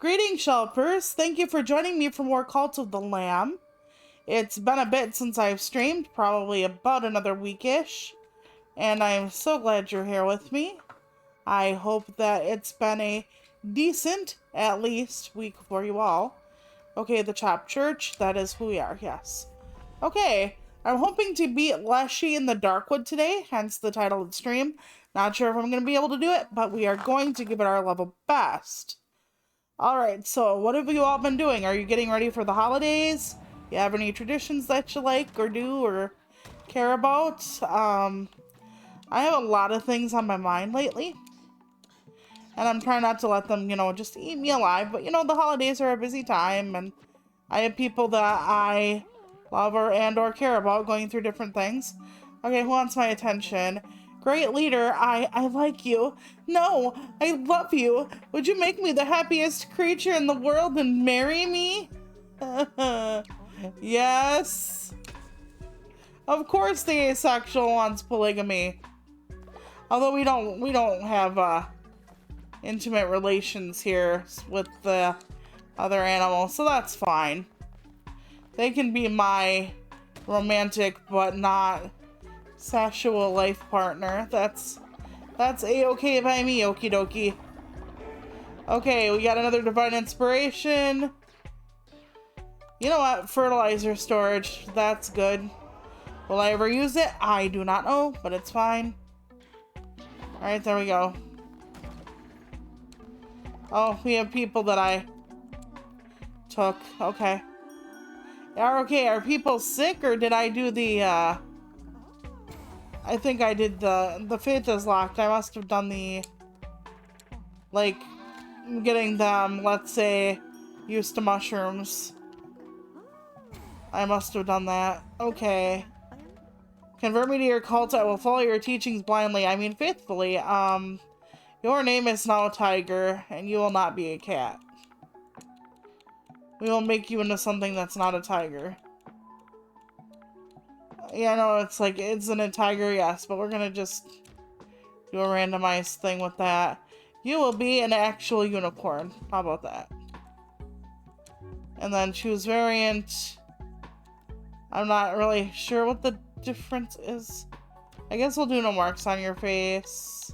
Greetings, Shelpers. Thank you for joining me for more Cult of the Lamb. It's been a bit since I've streamed, probably about another weekish, and I'm so glad you're here with me. I hope that it's been a decent, at least, week for you all. Okay, the Chopped Church, that is who we are, yes. Okay, I'm hoping to beat Leshy in the Darkwood today, hence the title of the stream. Not sure if I'm going to be able to do it, but we are going to give it our level best. Alright, so what have you all been doing? Are you getting ready for the holidays? You have any traditions that you like or do or care about? I have a lot of things on my mind lately. And I'm trying not to let them, just eat me alive. But, the holidays are a busy time. And I have people that I love or care about going through different things. Okay, who wants my attention? Great leader, I like you. No, I love you. Would you make me the happiest creature in the world and marry me? Yes. Of course the asexual wants polygamy. Although we don't have intimate relations here with the other animals, so that's fine. They can be my romantic but not sexual life partner. That's a-okay by me, okie dokie. Okay, we got another divine inspiration. You know what? Fertilizer storage. That's good. Will I ever use it? I do not know, but it's fine. Alright, there we go. Oh, we have people that I took. Okay. Okay, are people sick or did I do the, I think I did the faith is locked. I must have done the, like, getting them, let's say, used to mushrooms. I must have done that. Okay. Convert me to your cult. I will follow your teachings blindly. I mean, faithfully. Your name is now Tiger, and you will not be a cat. We will make you into something that's not a tiger. Yeah, I know, it's like, isn't a tiger? Yes, but we're gonna just do a randomized thing with that. You will be an actual unicorn. How about that? And then choose variant. I'm not really sure what the difference is. I guess we'll do no marks on your face.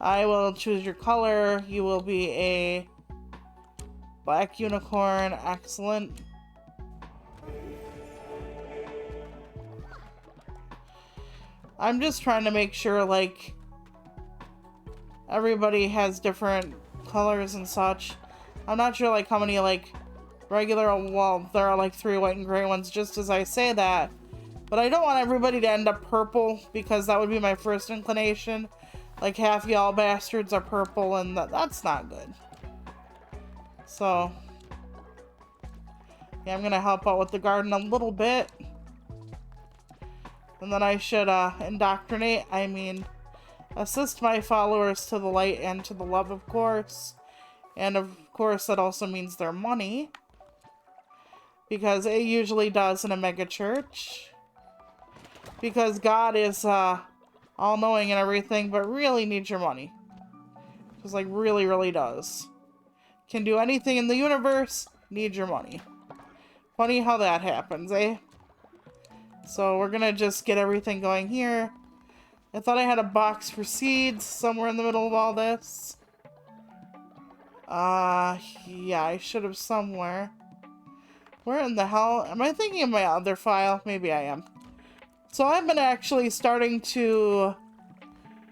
I will choose your color. You will be a black unicorn. Excellent. I'm just trying to make sure, like, everybody has different colors and such. I'm not sure, like, how many, like, regular, well, there are, like, 3 white and gray ones, just as I say that. But I don't want everybody to end up purple, because that would be my first inclination. Like, half y'all bastards are purple, and that's not good. So, yeah, I'm gonna help out with the garden a little bit. And then I should indoctrinate, I mean, assist my followers to the light and to the love, of course. And of course, that also means their money. Because it usually does in a mega church. Because God is all-knowing and everything, but really needs your money. Just like really, really does. Can do anything in the universe, needs your money. Funny how that happens, eh? So we're gonna just get everything going here. I thought I had a box for seeds somewhere in the middle of all this. Yeah, I should have somewhere. Where in the hell? Am I thinking of my other file? Maybe I am. So I've been actually starting to...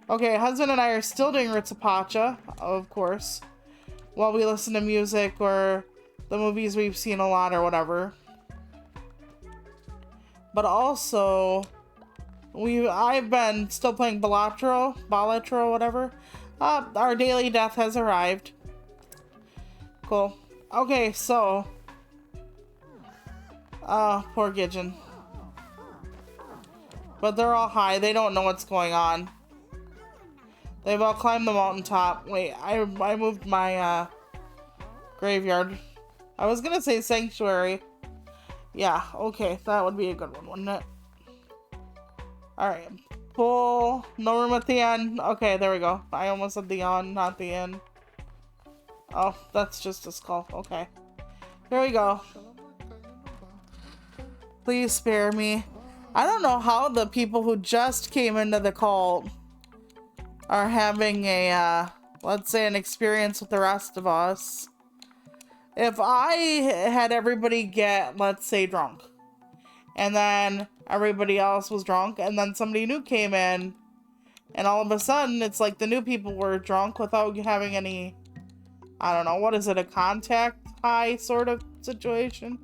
Okay, husband and I are still doing Ritzapacha, of course. While we listen to music or the movies we've seen a lot or whatever. But also, I've been still playing Balatro, whatever. Our daily death has arrived. Cool. Okay, so... poor Gidgeon. But they're all high, they don't know what's going on. They've all climbed the mountaintop. Wait, I moved my, graveyard. I was gonna say sanctuary. Yeah, okay, that would be a good one, wouldn't it? Alright, full, no room at the end. Okay, there we go. I almost said the on, not the end. Oh, that's just a skull. Okay. Here we go. Please spare me. I don't know how the people who just came into the cult are having a, let's say, an experience with the rest of us. If I had everybody get, let's say, drunk, and then everybody else was drunk, and then somebody new came in, and all of a sudden, it's like the new people were drunk without having any, I don't know, what is it, a contact high sort of situation?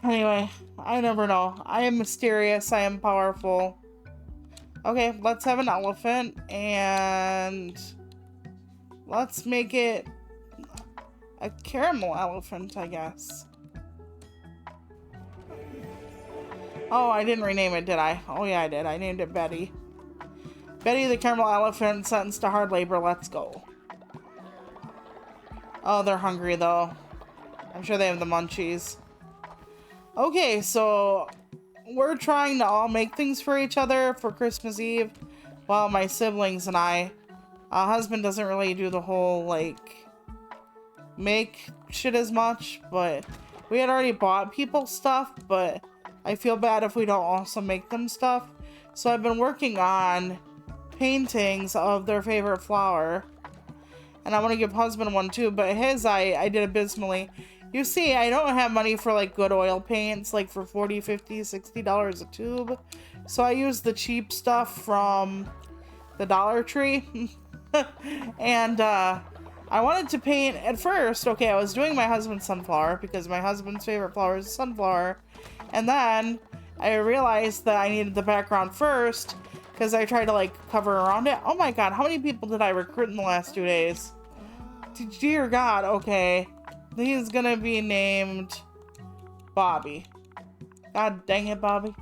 Anyway, I never know. I am mysterious, I am powerful. Okay, let's have an elephant, and let's make it a caramel elephant, I guess. Oh, I didn't rename it, did I? Oh yeah, I did. I named it Betty. Betty the caramel elephant sentenced to hard labor. Let's go. Oh, they're hungry though. I'm sure they have the munchies. Okay, so we're trying to all make things for each other for Christmas Eve. Well, my siblings and I. Husband doesn't really do the whole, like, make shit as much, but we had already bought people stuff, but I feel bad if we don't also make them stuff. So I've been working on paintings of their favorite flower, and I want to give husband one too, but his I did abysmally. You see, I don't have money for like good oil paints, like for $40, $50, $60 a tube, so I use the cheap stuff from the Dollar Tree. And I wanted to paint at first. Okay, I was doing my husband's sunflower because my husband's favorite flower is a sunflower, and then I realized that I needed the background first because I tried to like cover around it. Oh my god, how many people did I recruit in the last 2 days? Dear god. Okay, he's gonna be named Bobby. God dang it, Bobby.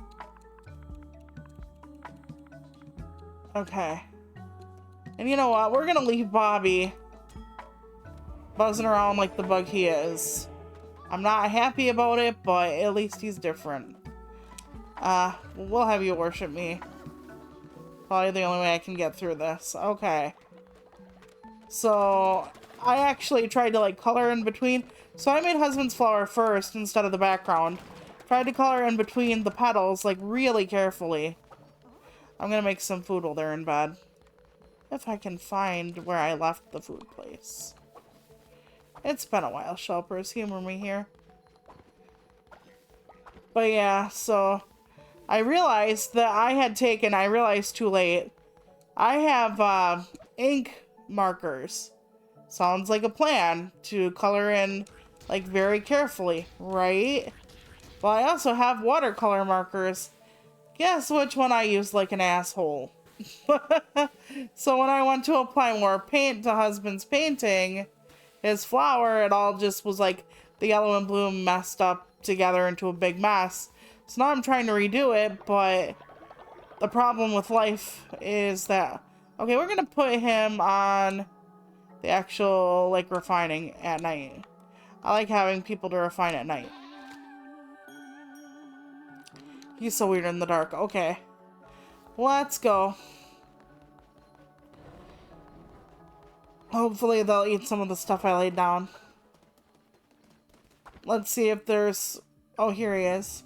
Okay, and you know what, we're gonna leave Bobby buzzing around like the bug he is. I'm not happy about it, but at least he's different. We'll have you worship me. Probably the only way I can get through this. Okay. So, I actually tried to, like, color in between. So I made husband's flower first instead of the background. Tried to color in between the petals, like, really carefully. I'm gonna make some food while they're in bed. If I can find where I left the food place. It's been a while, Shelpers. Humor me here. But yeah, so I realized that I realized too late, I have ink markers. Sounds like a plan to color in, like, very carefully, right? Well, I also have watercolor markers. Guess which one I used like an asshole. So when I went to apply more paint to husband's painting, his flower, it all just was like the yellow and blue messed up together into a big mess. So now I'm trying to redo it, but the problem with life is that, okay, we're gonna put him on the actual, like, refining at night. I like having people to refine at night. He's so weird in the dark. Okay, let's go. Hopefully they'll eat some of the stuff I laid down. Let's see if there's... Oh, here he is.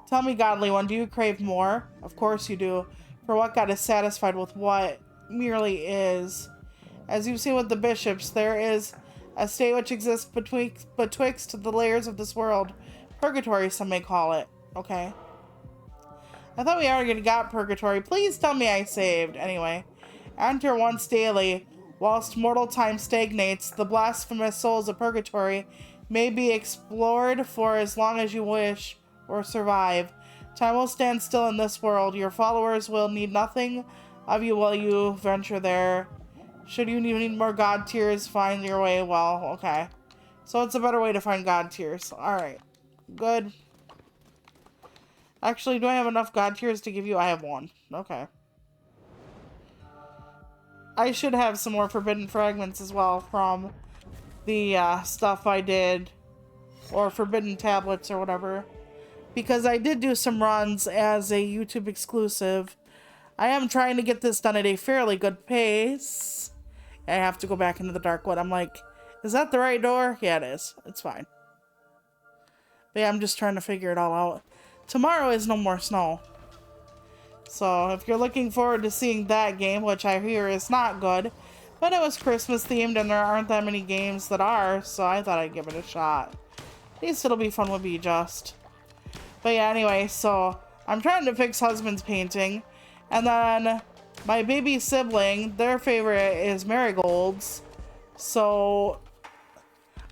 Tell me, godly one, do you crave more? Of course you do. For what God is satisfied with what merely is. As you've seen with the bishops, there is a state which exists betwixt the layers of this world. Purgatory, some may call it. Okay. I thought we already got purgatory. Please tell me I saved. Anyway. Enter once daily. Whilst mortal time stagnates, the blasphemous souls of purgatory may be explored for as long as you wish or survive. Time will stand still in this world. Your followers will need nothing of you while you venture there. Should you need more god tears, find your way. Well, okay. So it's a better way to find god tears. Alright. Good. Actually, do I have enough god tears to give you? I have one. Okay. I should have some more forbidden fragments as well from the stuff I did, or forbidden tablets or whatever, because I did do some runs as a YouTube exclusive. I am trying to get this done at a fairly good pace, I have to go back into the dark wood. I'm like, is that the right door? Yeah, it is. It's fine. But yeah, I'm just trying to figure it all out. Tomorrow is no more snow. So if you're looking forward to seeing that game, which I hear is not good, but it was Christmas themed and there aren't that many games that are, so I thought I'd give it a shot. At least it'll be fun with me just. But yeah, anyway, so I'm trying to fix husband's painting. And then my baby sibling, their favorite is marigolds. So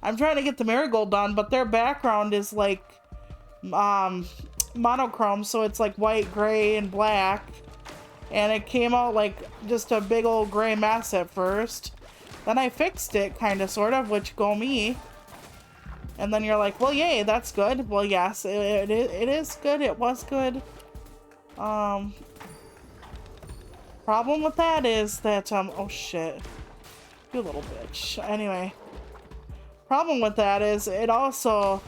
I'm trying to get the marigold done, but their background is like monochrome, so it's like white, gray, and black. And it came out like just a big old gray mess at first. Then I fixed it, kind of, sort of, which go me. And then you're like, well, yay, that's good. Well, yes, it is good. It was good. Problem with that is that, oh shit. You little bitch. Anyway. Problem with that is it also,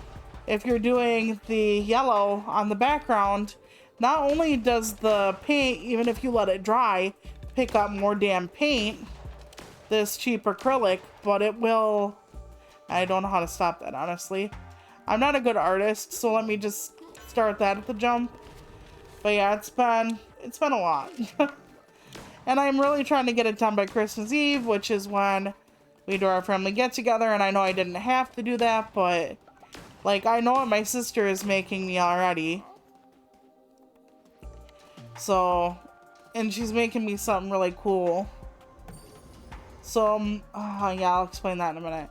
if you're doing the yellow on the background, not only does the paint, even if you let it dry, pick up more damn paint, this cheap acrylic, but it will, I don't know how to stop that, honestly. I'm not a good artist, so let me just start that at the jump. But yeah, it's been a lot. And I'm really trying to get it done by Christmas Eve, which is when we do our family get together, and I know I didn't have to do that, but like I know what my sister is making me already. So, and she's making me something really cool. So, yeah, I'll explain that in a minute.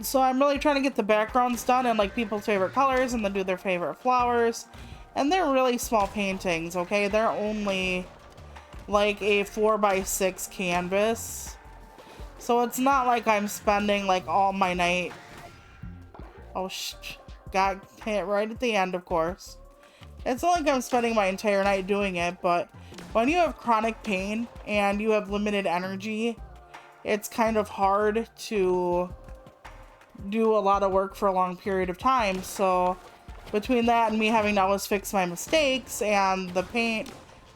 So I'm really trying to get the backgrounds done and like people's favorite colors and then do their favorite flowers. And they're really small paintings, okay? They're only like a 4x6 canvas. So it's not like I'm spending like all my night. Oh, got hit right at the end, of course. It's not like I'm spending my entire night doing it, but when you have chronic pain and you have limited energy, it's kind of hard to do a lot of work for a long period of time. So between that and me having to always fix my mistakes and the paint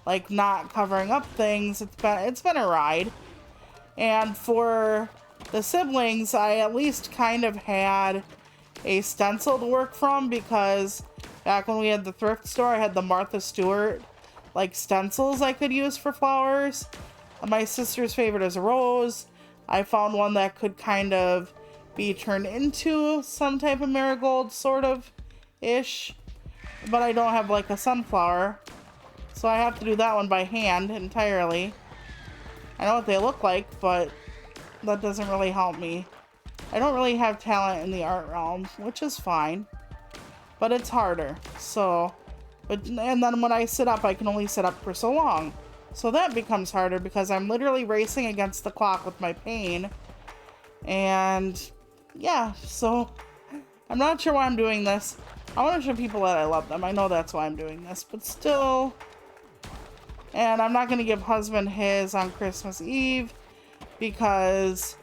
like not covering up things, it's been a ride. And for the siblings, I at least kind of had a stencil to work from, because back when we had the thrift store, I had the Martha Stewart like stencils I could use for flowers. My sister's favorite is a rose. I found one that could kind of be turned into some type of marigold, sort of ish, but I don't have like a sunflower, so I have to do that one by hand entirely. I know what they look like, but that doesn't really help me. I don't really have talent in the art realm, which is fine, but it's harder. So, and then when I sit up, I can only sit up for so long. So that becomes harder because I'm literally racing against the clock with my pain. And yeah, so I'm not sure why I'm doing this. I want to show people that I love them. I know that's why I'm doing this, but still. And I'm not going to give husband his on Christmas Eve because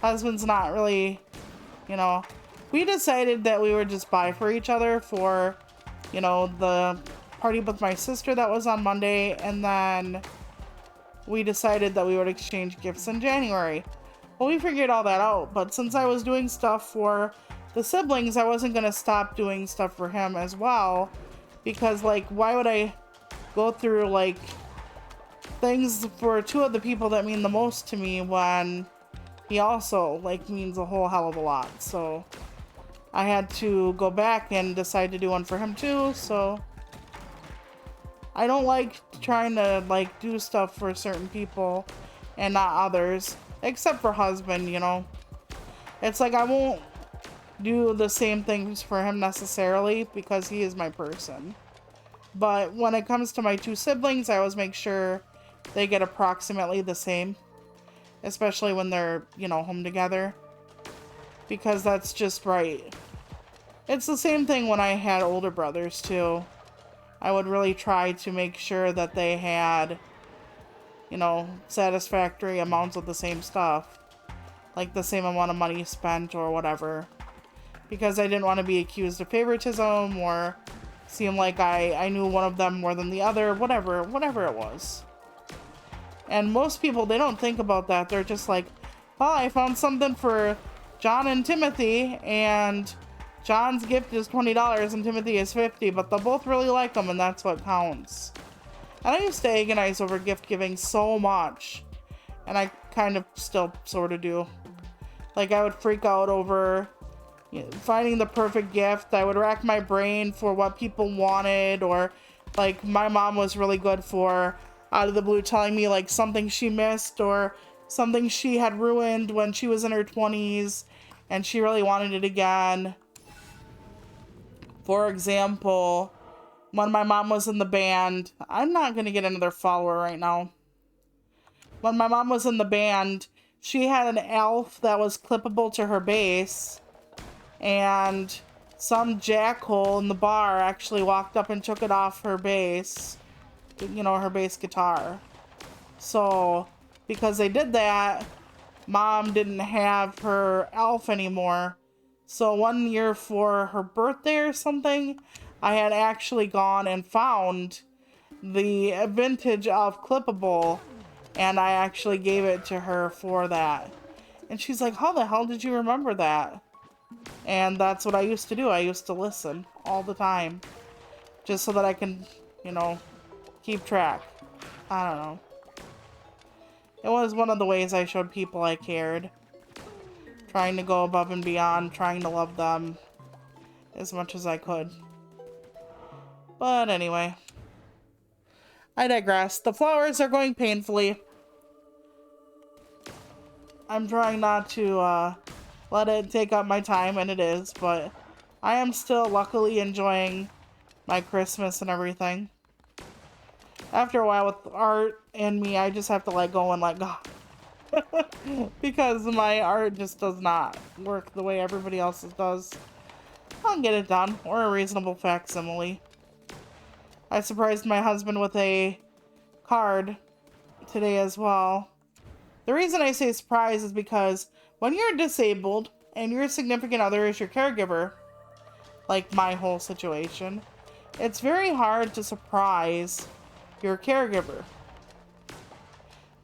husband's not really, you know, we decided that we would just buy for each other for, you know, the party with my sister that was on Monday, and then we decided that we would exchange gifts in January. Well, we figured all that out, but since I was doing stuff for the siblings, I wasn't going to stop doing stuff for him as well, because, like, why would I go through, like, things for two of the people that mean the most to me when he also, like, means a whole hell of a lot. So I had to go back and decide to do one for him too. So I don't like trying to, like, do stuff for certain people and not others, except for husband, you know. It's like I won't do the same things for him necessarily because he is my person. But when it comes to my two siblings, I always make sure they get approximately the same, especially when they're, you know, home together, because that's just right. It's the same thing when I had older brothers too. I would really try to make sure that they had, you know, satisfactory amounts of the same stuff, like the same amount of money spent or whatever, because I didn't want to be accused of favoritism or seem like I knew one of them more than the other, whatever it was. And most people, they don't think about that. They're just like, oh, I found something for John and Timothy, and John's gift is $20 and Timothy is $50, but they'll both really like them, and that's what counts. And I used to agonize over gift giving so much, and I kind of still sort of do. Like, I would freak out over finding the perfect gift. I would rack my brain for what people wanted, or like my mom was really good for out of the blue telling me like something she missed or something she had ruined when she was in her 20s and she really wanted it again. For example, when my mom was in the band, I'm not gonna get another follower right now. When my mom was in the band, she had an elf that was clippable to her bass, and some jackhole in the bar actually walked up and took it off her bass, you know, her bass guitar. So, because they did that, Mom didn't have her elf anymore. So one year for her birthday or something, I had actually gone and found the vintage elf clippable, and I actually gave it to her for that. And she's like, how the hell did you remember that? And that's what I used to do. I used to listen all the time, just so that I can, you know, keep track. I don't know. It was one of the ways I showed people I cared. Trying to go above and beyond, trying to love them as much as I could. But anyway, I digress. The flowers are going painfully. I'm trying not to let it take up my time, and it is, but I am still luckily enjoying my Christmas and everything. After a while with art in me, I just have to let go and let go. Because my art just does not work the way everybody else's does. I'll get it done, or a reasonable facsimile. I surprised my husband with a card today as well. The reason I say surprise is because when you're disabled and your significant other is your caregiver, like my whole situation, it's very hard to surprise your caregiver.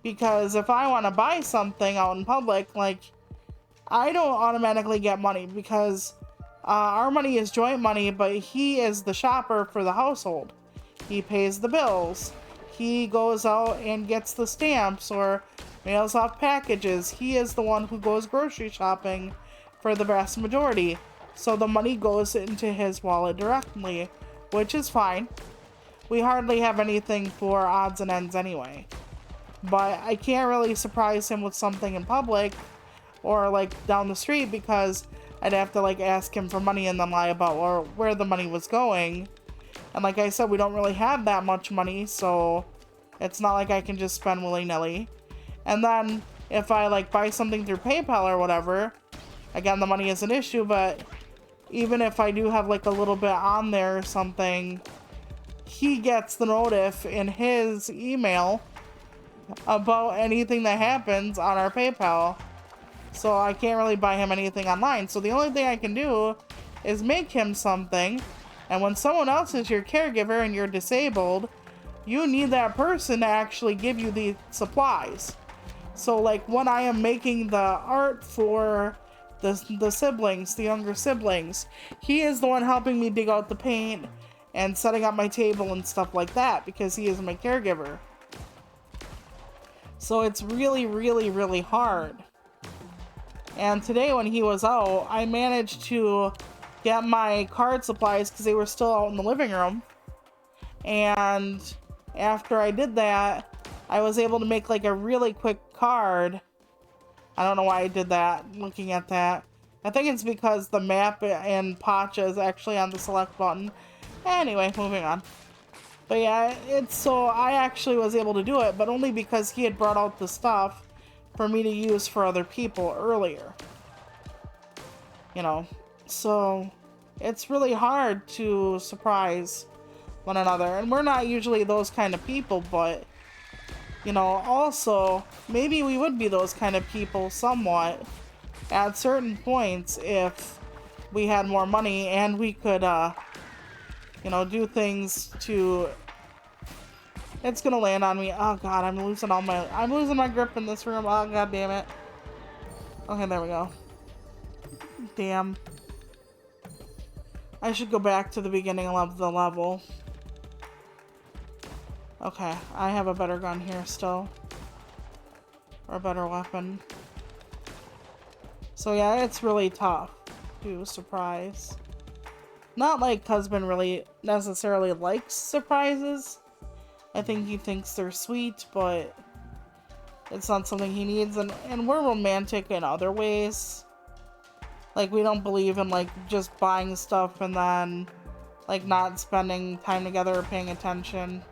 Because if I want to buy something out in public, like, I don't automatically get money because our money is joint money, but he is the shopper for the household. He pays the bills. He goes out and gets the stamps or mails off packages. He is the one who goes grocery shopping for the vast majority. So the money goes into his wallet directly, which is fine. We hardly have anything for odds and ends anyway. But I can't really surprise him with something in public or like down the street because I'd have to like ask him for money and then lie about or where the money was going. And like I said, we don't really have that much money, so it's not like I can just spend willy-nilly. And then if I like buy something through PayPal or whatever, again, the money is an issue, but even if I do have like a little bit on there or something, he gets the notif in his email about anything that happens on our PayPal. So I can't really buy him anything online. So the only thing I can do is make him something. And when someone else is your caregiver and you're disabled, you need that person to actually give you the supplies. So like when I am making the art for the siblings, the younger siblings, he is the one helping me dig out the paint and setting up my table and stuff like that because he is my caregiver. So it's really, really, really hard. And today when he was out, I managed to get my card supplies because they were still out in the living room. And after I did that, I was able to make like a really quick card. I don't know why I did that, looking at that. I think it's because the map in Pacha is actually on the select button. Anyway, moving on. But yeah, it's so I actually was able to do it, but only because he had brought out the stuff for me to use for other people earlier. You know, so it's really hard to surprise one another. And we're not usually those kind of people, but, you know, also, maybe we would be those kind of people somewhat at certain points if we had more money and we could, you know, do things to It's gonna land on me. Oh god, I'm losing my grip in this room. Oh god damn it. Okay, there we go. Damn. I should go back to the beginning of the level. Okay, I have a better gun here still. Or a better weapon. So yeah, it's really tough to surprise. Not like husband really necessarily likes surprises. I think he thinks they're sweet, but it's not something he needs. And we're romantic in other ways. Like, we don't believe in, like, just buying stuff and then, like, not spending time together or paying attention.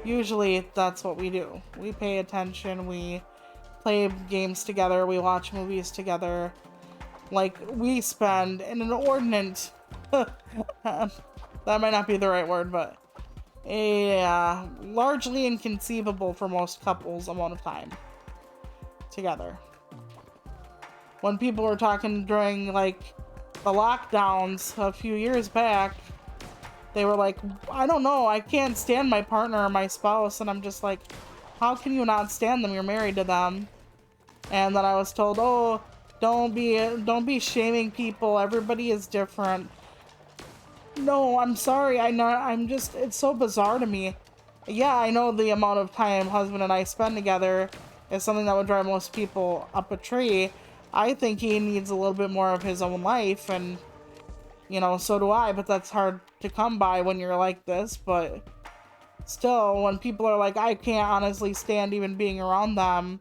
Usually, that's what we do. We pay attention, we play games together, we watch movies together. Like, we spend an inordinate... that might not be the right word, but... a largely inconceivable for most couples amount of time together. When people were talking during, like, the lockdowns a few years back, they were like, I don't know, I can't stand my partner or my spouse, and I'm just like, how can you not stand them? You're married to them. And then I was told, oh, don't be shaming people, everybody is different. No, I'm sorry, it's so bizarre to me. Yeah, I know the amount of time husband and I spend together is something that would drive most people up a tree. I think he needs a little bit more of his own life, and, you know, so do I, but that's hard to come by when you're like this. But still, when people are like, I can't honestly stand even being around them,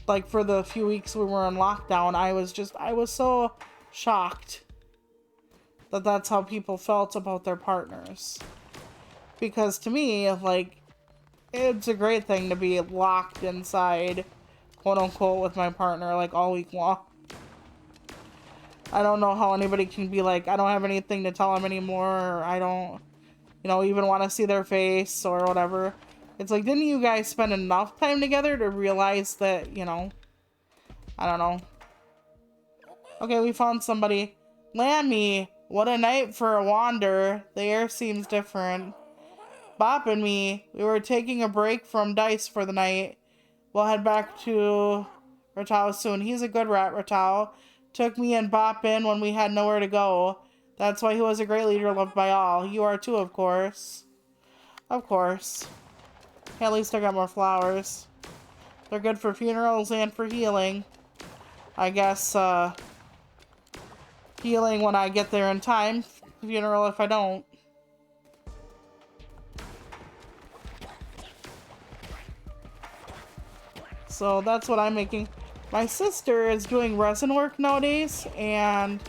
like for the few weeks we were in lockdown, I was so shocked that that's how people felt about their partners. Because to me, like, it's a great thing to be locked inside, quote unquote, with my partner, like, all week long. I don't know how anybody can be like, I don't have anything to tell them anymore, or I don't, you know, even want to see their face, or whatever. It's like, didn't you guys spend enough time together to realize that, you know, I don't know. Okay, we found somebody. Lammy, what a night for a wander. The air seems different. Bop and me, we were taking a break from dice for the night. We'll head back to Ratau soon. He's a good rat, Ratau. Took me and Bop in when we had nowhere to go. That's why he was a great leader, loved by all. You are too, of course. Of course. At least I got more flowers. They're good for funerals and for healing. I guess, healing when I get there in time. Funeral if I don't. So that's what I'm making. My sister is doing resin work nowadays, and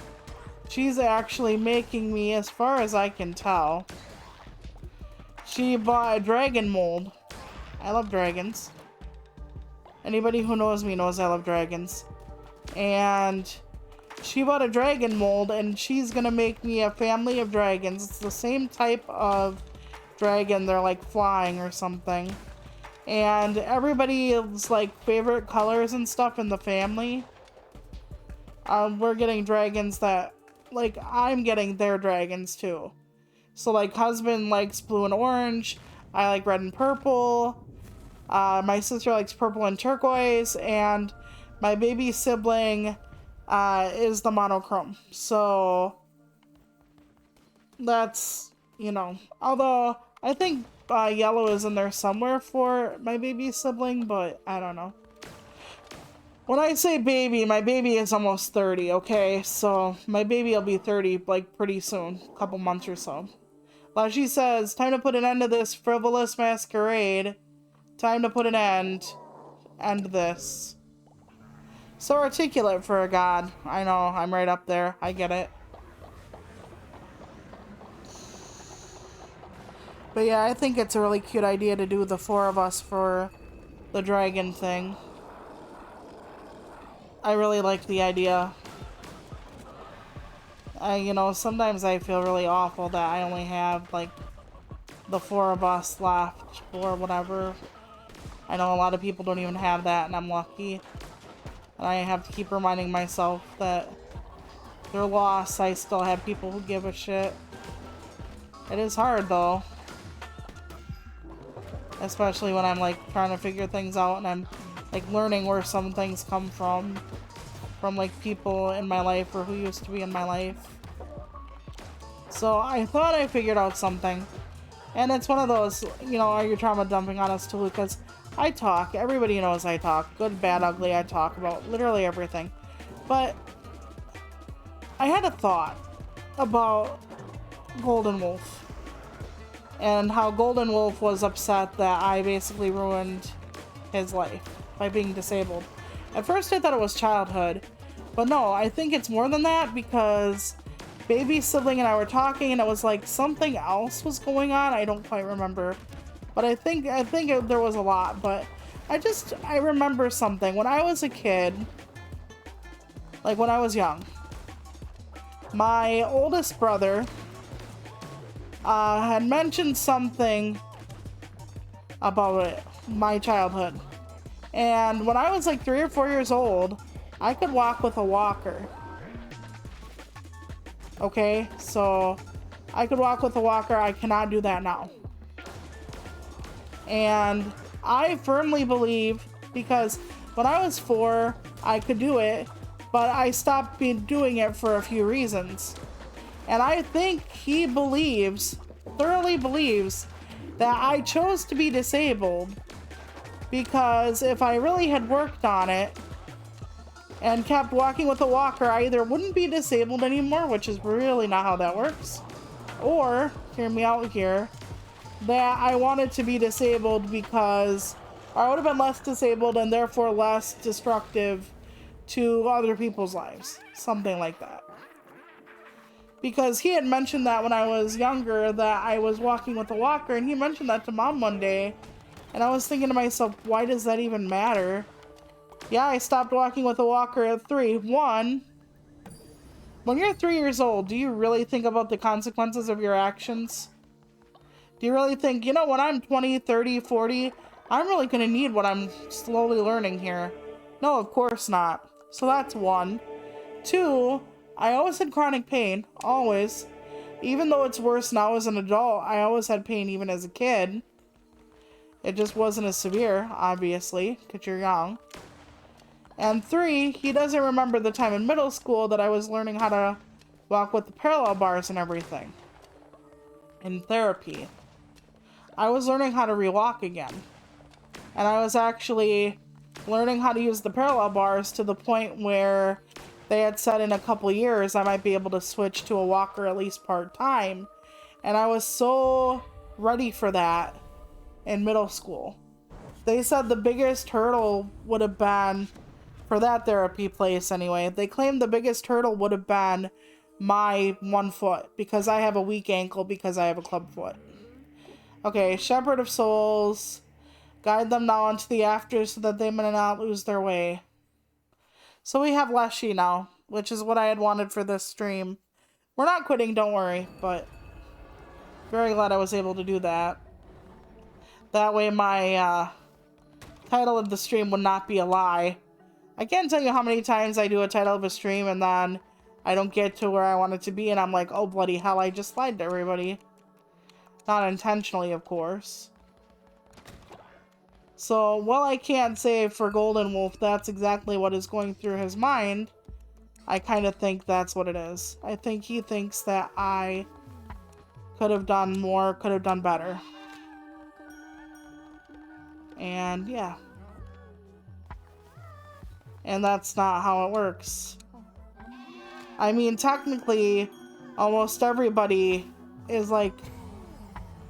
she's actually making me, as far as I can tell. She bought a dragon mold. I love dragons. Anybody who knows me knows I love dragons. And she bought a dragon mold, and she's gonna make me a family of dragons. It's the same type of dragon. They're like flying or something. And everybody's like favorite colors and stuff in the family. We're getting dragons that, like, I'm getting their dragons too. So like husband likes blue and orange. I like red and purple. My sister likes purple and turquoise, and my baby sibling is the monochrome. So that's, you know, although I think yellow is in there somewhere for my baby sibling, but I don't know. When I say baby, my baby is almost 30, okay? So my baby will be 30, like, pretty soon. A couple months or so. Leshy says, time to put an end to this frivolous masquerade. Time to put an end. End this. So articulate for a god. I know, I'm right up there. I get it. But yeah, I think it's a really cute idea to do the 4 of us for the dragon thing. I really like the idea. You know, sometimes I feel really awful that I only have, like, the 4 of us left or whatever. I know a lot of people don't even have that, and I'm lucky. And I have to keep reminding myself that they're lost. I still have people who give a shit. It is hard, though. especially when I'm like trying to figure things out and I'm like learning where some things come from like people in my life or who used to be in my life. So I thought I figured out something. And it's one of those, you know, are you trauma dumping on us too? Because I talk. Everybody knows I talk. Good, bad, ugly. I talk about literally everything. But I had a thought about Golden Wolf. And how Golden Wolf was upset that I basically ruined his life by being disabled. At first I thought it was childhood. But no, I think it's more than that because baby sibling and I were talking and it was like something else was going on. I don't quite remember. But I think there was a lot. But I remember something. When I was a kid, like when I was young, my oldest brother had mentioned something about it, my childhood. And when I was like 3 or 4 years old, I could walk with a walker. Okay, so I could walk with a walker. I cannot do that now. And I firmly believe, because when I was 4, I could do it, but I stopped doing it for a few reasons. And I think he thoroughly believes, that I chose to be disabled because if I really had worked on it and kept walking with a walker, I either wouldn't be disabled anymore, which is really not how that works, or, hear me out here, that I wanted to be disabled because I would have been less disabled and therefore less destructive to other people's lives. Something like that. Because he had mentioned that when I was younger that I was walking with a walker, and he mentioned that to Mom one day, and I was thinking to myself, why does that even matter? Yeah, I stopped walking with a walker at 3. One, when you're 3 years old, do you really think about the consequences of your actions? Do you really think, you know, when I'm 20, 30, 40, I'm really going to need what I'm slowly learning here? No, of course not. So that's one. 2, I always had chronic pain. Always. Even though it's worse now as an adult, I always had pain even as a kid. It just wasn't as severe, obviously, because you're young. And 3, he doesn't remember the time in middle school that I was learning how to walk with the parallel bars and everything. In therapy. I was learning how to re-walk again. And I was actually learning how to use the parallel bars to the point where they had said in a couple years I might be able to switch to a walker at least part-time. And I was so ready for that in middle school. They said the biggest hurdle would have been, for that therapy place anyway, they claimed the biggest hurdle would have been my 1 foot, because I have a weak ankle because I have a club foot. Okay, Shepherd of Souls, guide them now into the after so that they may not lose their way. So we have Leshy now, which is what I had wanted for this stream. We're not quitting, don't worry, but very glad I was able to do that. That way my title of the stream would not be a lie. I can't tell you how many times I do a title of a stream and then I don't get to where I want it to be and I'm like, oh bloody hell, I just lied to everybody. Not intentionally, of course. So, while I can't say for Golden Wolf that's exactly what is going through his mind, I kind of think that's what it is. I think he thinks that I could have done more, could have done better. And, yeah. And that's not how it works. I mean, technically, almost everybody is like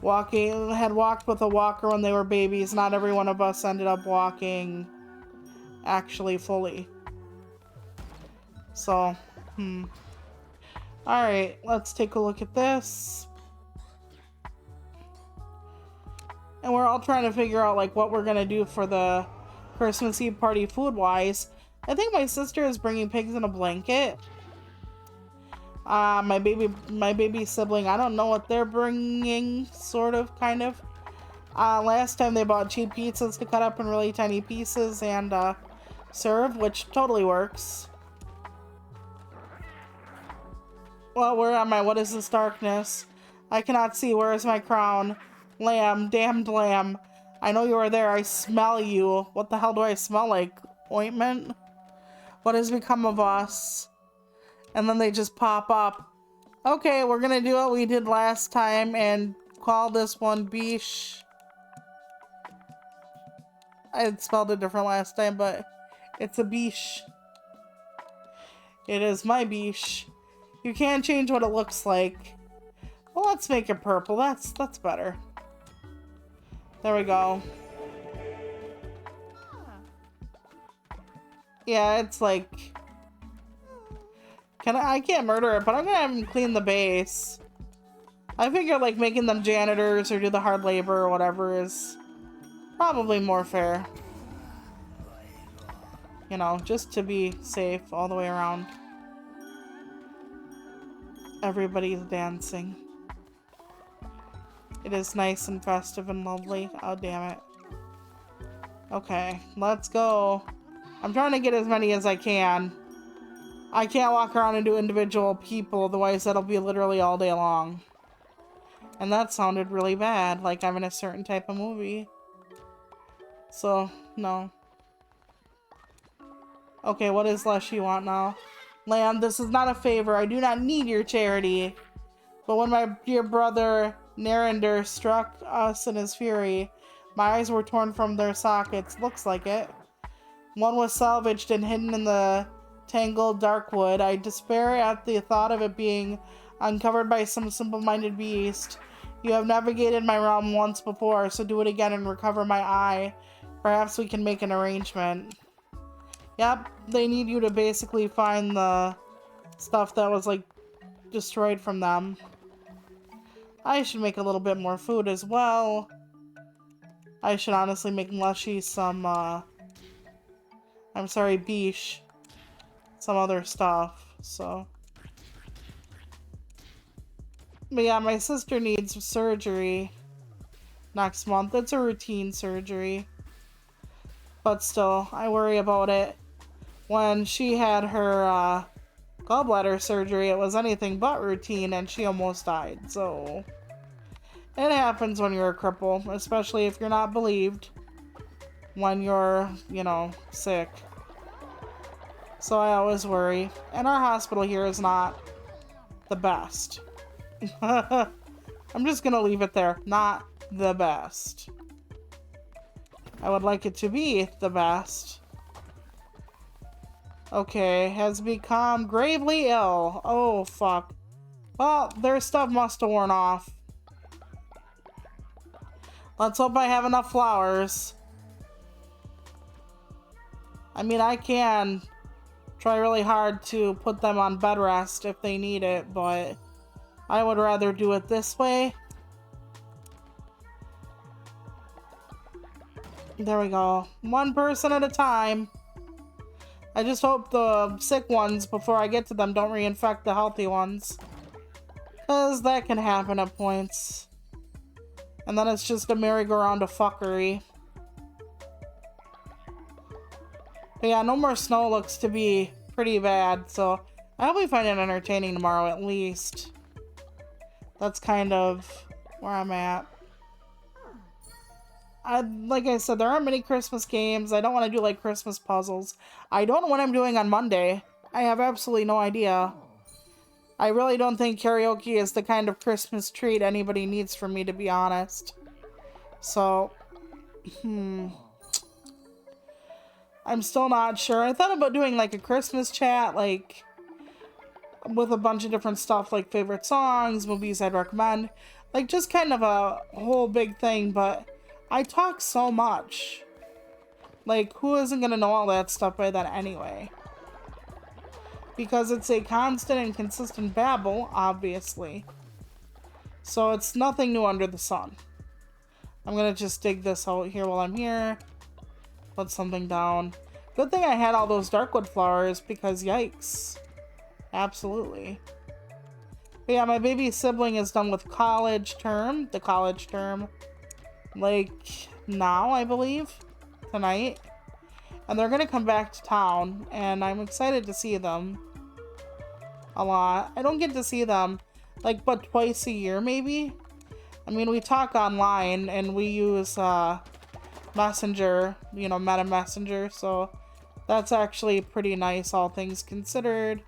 had walked with a walker when they were babies. Not every one of us ended up walking actually fully. So, Alright, let's take a look at this. And we're all trying to figure out like what we're gonna do for the Christmas Eve party food-wise. I think my sister is bringing pigs in a blanket. My baby sibling, I don't know what they're bringing, sort of, kind of. Last time they bought cheap pizzas to cut up in really tiny pieces and serve, which totally works. Well, where am I? What is this darkness? I cannot see. Where is my crown? Lamb, damned lamb. I know you are there. I smell you. What the hell do I smell like? Ointment? What has become of us? And then they just pop up. Okay, we're gonna do what we did last time and call this one Biche. I had spelled it different last time, but it's a Biche. It is my Biche. You can't change what it looks like. Well, let's make it purple. That's better. There we go. Yeah, it's like... I can't murder it, but I'm gonna have him clean the base. I figure like making them janitors or do the hard labor or whatever is probably more fair. You know, just to be safe all the way around. Everybody's dancing. It is nice and festive and lovely. Oh, damn it. Okay, let's go. I'm trying to get as many as I can. I can't walk around and do individual people, otherwise that'll be literally all day long. And that sounded really bad, like I'm in a certain type of movie. So, no. Okay, what does Leshy want now? Lamb, this is not a favor. I do not need your charity. But when my dear brother Narender struck us in his fury, my eyes were torn from their sockets. Looks like it. One was salvaged and hidden in the tangled dark wood. I despair at the thought of it being uncovered by some simple-minded beast. You have navigated my realm once before, so do it again and recover my eye. Perhaps we can make an arrangement. Yep, they need you to basically find the stuff that was, like, destroyed from them. I should make a little bit more food as well. I should honestly make Leshy some, I'm sorry, Biche. Some other stuff, so. But yeah, my sister needs surgery next month. It's a routine surgery. But still, I worry about it. When she had her gallbladder surgery, it was anything but routine and she almost died. So, it happens when you're a cripple, especially if you're not believed when you're, you know, sick. So I always worry. And our hospital here is not the best. I'm just gonna leave it there. Not the best. I would like it to be the best. Okay, has become gravely ill. Oh, fuck. Well, their stuff must have worn off. Let's hope I have enough flowers. I mean, I can try really hard to put them on bed rest if they need it, but I would rather do it this way. There we go. One person at a time. I just hope the sick ones, before I get to them, don't reinfect the healthy ones. Because that can happen at points. And then it's just a merry-go-round of fuckery. But yeah, no more snow looks to be pretty bad, so I hope we find it entertaining tomorrow at least. That's kind of where I'm at. Like I said, there aren't many Christmas games. I don't want to do like Christmas puzzles. I don't know what I'm doing on Monday. I have absolutely no idea. I really don't think karaoke is the kind of Christmas treat anybody needs from me, to be honest. So, I'm still not sure. I thought about doing like a Christmas chat, like with a bunch of different stuff, like favorite songs, movies I'd recommend. Like just kind of a whole big thing, but I talk so much. Like, who isn't gonna know all that stuff by then anyway? Because it's a constant and consistent babble, obviously. So it's nothing new under the sun. I'm gonna just dig this out here while I'm here. Put something down. Good thing I had all those darkwood flowers, because yikes. Absolutely. But yeah, my baby sibling is done with college term. The college term. Like, now, I believe. Tonight. And they're gonna come back to town, and I'm excited to see them. A lot. I don't get to see them, like, but twice a year, maybe? I mean, we talk online, and we use, Messenger, Meta Messenger, so that's actually pretty nice, all things considered,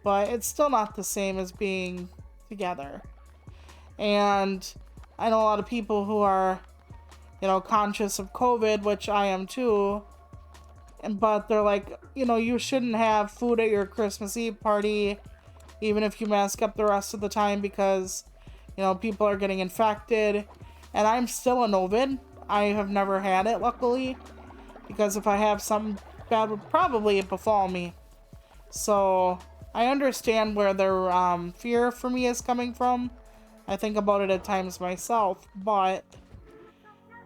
but it's still not the same as being together. And I know a lot of people who are, conscious of COVID, which I am too, but they're like, you shouldn't have food at your Christmas Eve party, even if you mask up the rest of the time, because, people are getting infected. And I'm still a Novid. I have never had it, luckily, because if I have something bad, would probably befall me. So I understand where their fear for me is coming from. I think about it at times myself, but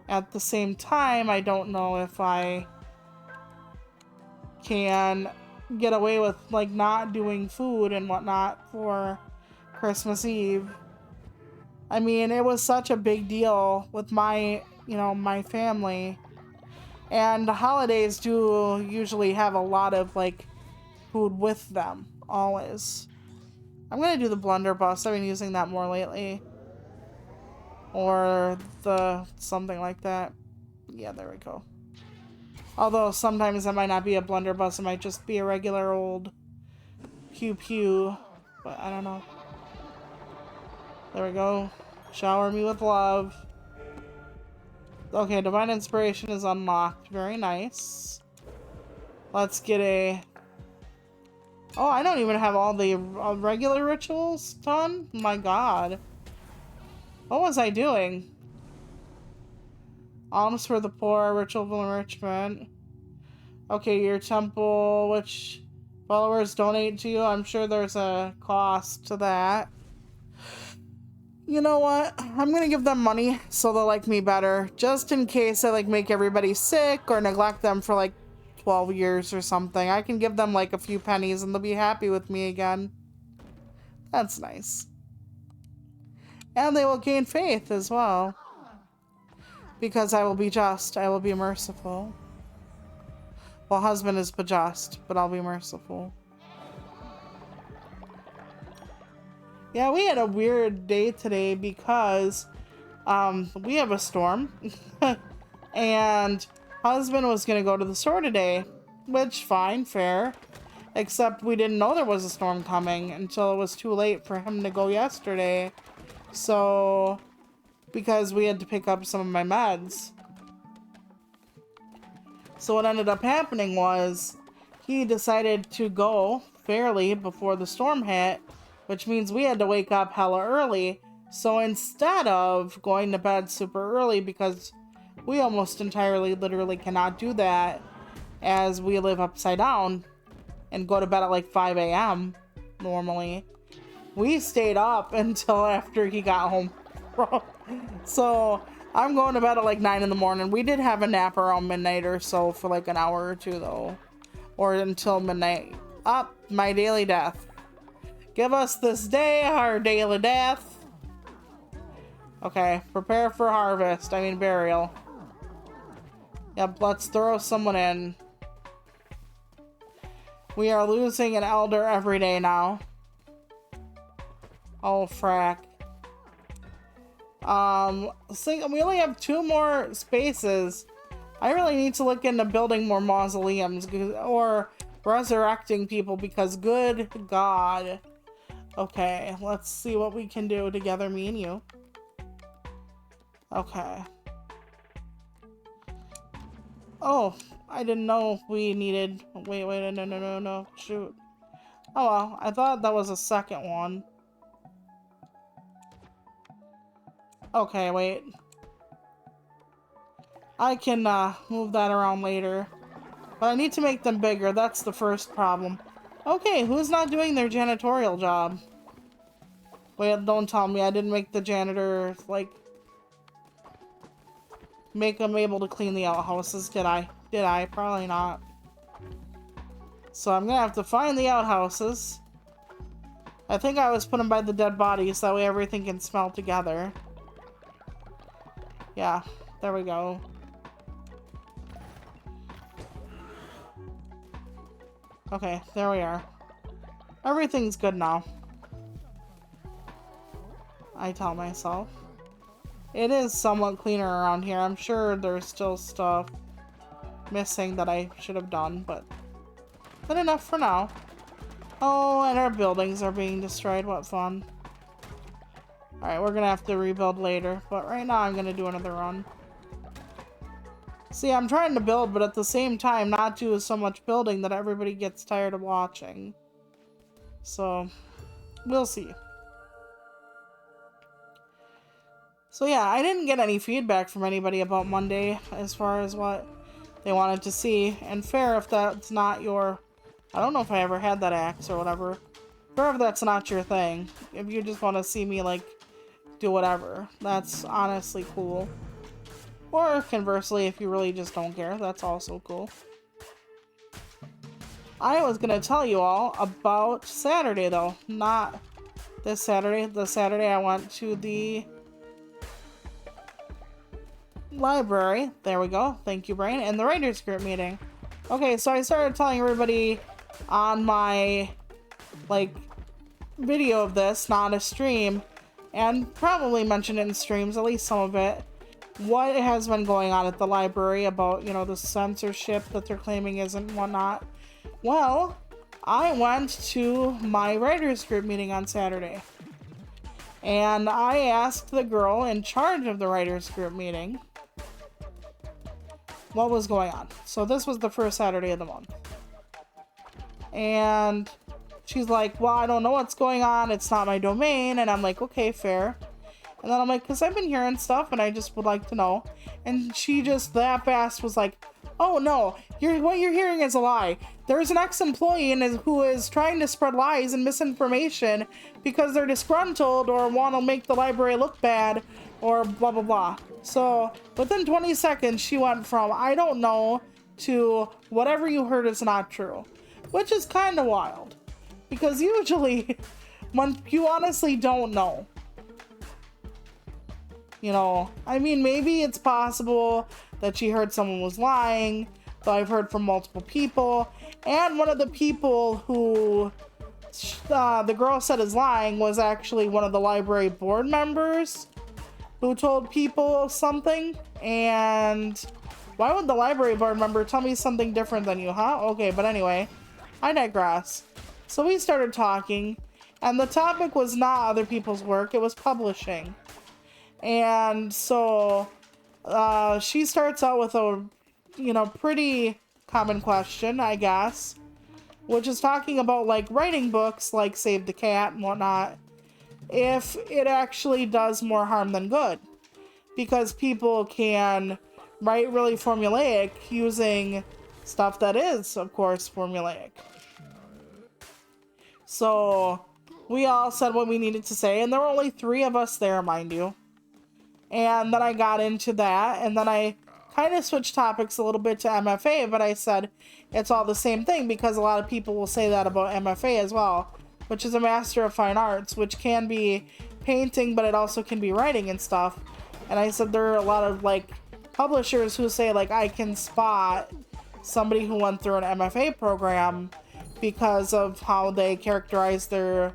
at the same time, I don't know if I can get away with like not doing food and whatnot for Christmas Eve. I mean, it was such a big deal with my, my family. And the holidays do usually have a lot of like food with them, always. I'm gonna do the blunderbuss. I've been using that more lately. Or the something like that. Yeah, there we go. Although sometimes it might not be a blunderbuss, it might just be a regular old pew pew. But I don't know. There we go. Shower me with love. Okay, Divine Inspiration is unlocked. Very nice. Let's get a... Oh, I don't even have all the regular rituals done? My god. What was I doing? Alms for the poor, ritual of enrichment. Okay, your temple, which followers donate to you. I'm sure there's a cost to that. You know what? I'm gonna give them money so they'll like me better. Just in case I like make everybody sick or neglect them for like 12 years or something. I can give them like a few pennies and they'll be happy with me again. That's nice. And they will gain faith as well. Because I will be just. I will be merciful. Well, husband is just, but I'll be merciful. Yeah, we had a weird day today because we have a storm. And husband was going to go to the store today. Which, fine, fair. Except we didn't know there was a storm coming until it was too late for him to go yesterday. So, because we had to pick up some of my meds. So what ended up happening was he decided to go fairly before the storm hit, which means we had to wake up hella early. So instead of going to bed super early, because we almost entirely literally cannot do that as we live upside down and go to bed at like 5 a.m. normally, we stayed up until after he got home. So I'm going to bed at like 9 in the morning. We did have a nap around midnight or so for like an hour or two though. Or until midnight. Up, my daily death. Give us this day our daily death. Okay, prepare for harvest. I mean burial. Yep, let's throw someone in. We are losing an elder every day now. Oh, frack. We only have 2 more spaces. I really need to look into building more mausoleums or resurrecting people because good God. Okay, let's see what we can do together, me and you. Okay. Oh, I didn't know we needed... Wait, no. Shoot. Oh well, I thought that was a second one. Okay, wait. I can move that around later. But I need to make them bigger. That's the first problem. Okay, who's not doing their janitorial job? Wait, don't tell me I didn't make the janitor, like... make them able to clean the outhouses, did I? Did I? Probably not. So I'm gonna have to find the outhouses. I think I was putting by the dead bodies, that way everything can smell together. Yeah, there we go. Okay, there we are. Everything's good now. I tell myself. It is somewhat cleaner around here. I'm sure there's still stuff missing that I should have done, but good enough for now. Oh, and our buildings are being destroyed. What fun. Alright, we're gonna have to rebuild later, but right now I'm gonna do another run. See, I'm trying to build, but at the same time not do so much building that everybody gets tired of watching. So, we'll see. So yeah, I didn't get any feedback from anybody about Monday as far as what they wanted to see. And fair if that's not your... I don't know if I ever had that axe or whatever. Fair if that's not your thing. If you just want to see me, like, do whatever. That's honestly cool. Or conversely, if you really just don't care, that's also cool. I was going to tell you all about Saturday, though. Not this Saturday. The Saturday I went to the library. There we go. Thank you, Brain. And the writers group meeting. Okay, so I started telling everybody on my, like, video of this, not a stream, and probably mentioned it in streams, at least some of it, what has been going on at the library about, you know, the censorship that they're claiming isn't and whatnot. Well, I went to my writers group meeting on Saturday, and I asked the girl in charge of the writers group meeting what was going on. So this was the first Saturday of the month. And she's like, well, I don't know what's going on. It's not my domain. And I'm like, okay, fair. And then I'm like, because I've been hearing stuff and I just would like to know. And she just that fast was like, oh no, what you're hearing is a lie. There's an ex-employee who is trying to spread lies and misinformation because they're disgruntled or want to make the library look bad or blah, blah, blah. So within 20 seconds, she went from, I don't know, to whatever you heard is not true, which is kind of wild because usually when you honestly don't know, you know, I mean, maybe it's possible that she heard someone was lying, but I've heard from multiple people. And one of the people who the girl said is lying was actually one of the library board members who told people something. And why would the library board member tell me something different than you, huh? Okay, but anyway, I digress. So we started talking, and the topic was not other people's work, it was publishing. And so she starts out with a, you know, pretty common question, I guess, which is talking about, like, writing books like Save the Cat and whatnot, if it actually does more harm than good. Because people can write really formulaic using stuff that is, of course, formulaic. So we all said what we needed to say, and there were only 3 of us there, mind you. And then I got into that, and then I kind of switched topics a little bit to MFA, but I said it's all the same thing because a lot of people will say that about MFA as well, which is a Master of Fine Arts, which can be painting, but it also can be writing and stuff. And I said there are a lot of, like, publishers who say, like, I can spot somebody who went through an MFA program because of how they characterize their,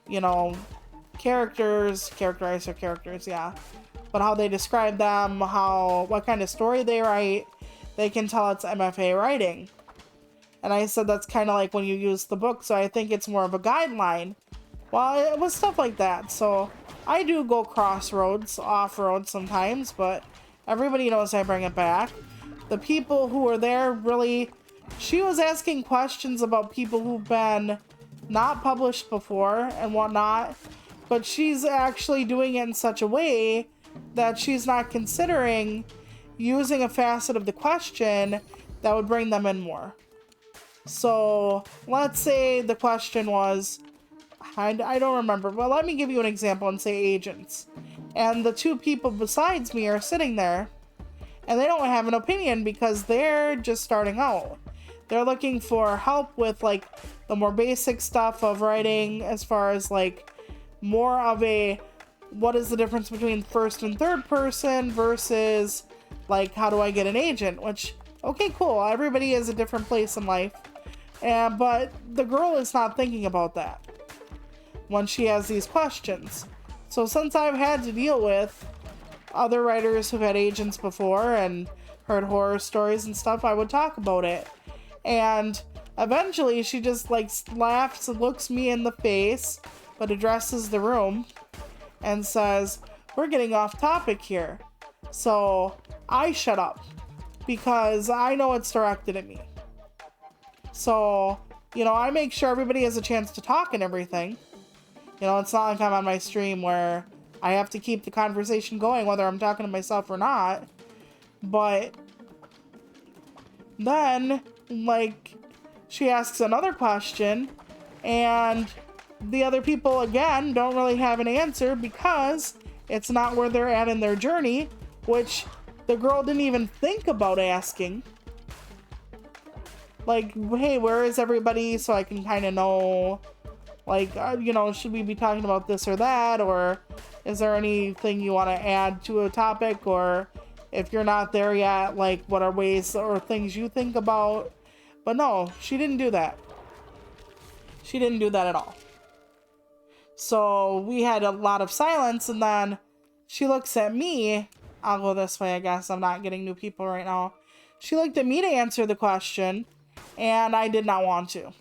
you know, characters, yeah. But how they describe them, what kind of story they write, they can tell it's MFA writing. And I said that's kind of like when you use the book, so I think it's more of a guideline. Well, it was stuff like that, so I do go off-road sometimes, but everybody knows I bring it back. The people who were there really... She was asking questions about people who've been not published before and whatnot, but she's actually doing it in such a way that she's not considering using a facet of the question that would bring them in more. So let's say the question was, I don't remember, but let me give you an example and say agents. And the 2 people besides me are sitting there and they don't have an opinion because they're just starting out. They're looking for help with, like, the more basic stuff of writing as far as, like, more of a what is the difference between first and third person versus, like, how do I get an agent? Which, okay, cool. Everybody is a different place in life. But the girl is not thinking about that when she has these questions. So since I've had to deal with other writers who've had agents before and heard horror stories and stuff, I would talk about it. And eventually she just like laughs and looks me in the face, but addresses the room and says, "We're getting off topic here." So I shut up because I know it's directed at me. So, you know, I make sure everybody has a chance to talk and everything. You know, it's not like I'm on my stream where I have to keep the conversation going whether I'm talking to myself or not. But then, like, she asks another question and the other people, again, don't really have an answer because it's not where they're at in their journey, which the girl didn't even think about asking. Like, hey, where is everybody so I can kind of know, like, you know, should we be talking about this or that, or is there anything you want to add to a topic, or if you're not there yet, like, what are ways or things you think about? But no, she didn't do that. She didn't do that at all. So we had a lot of silence, and then she looks at me. I'll go this way, I guess. I'm not getting new people right now. She looked at me to answer the question, and I did not want to.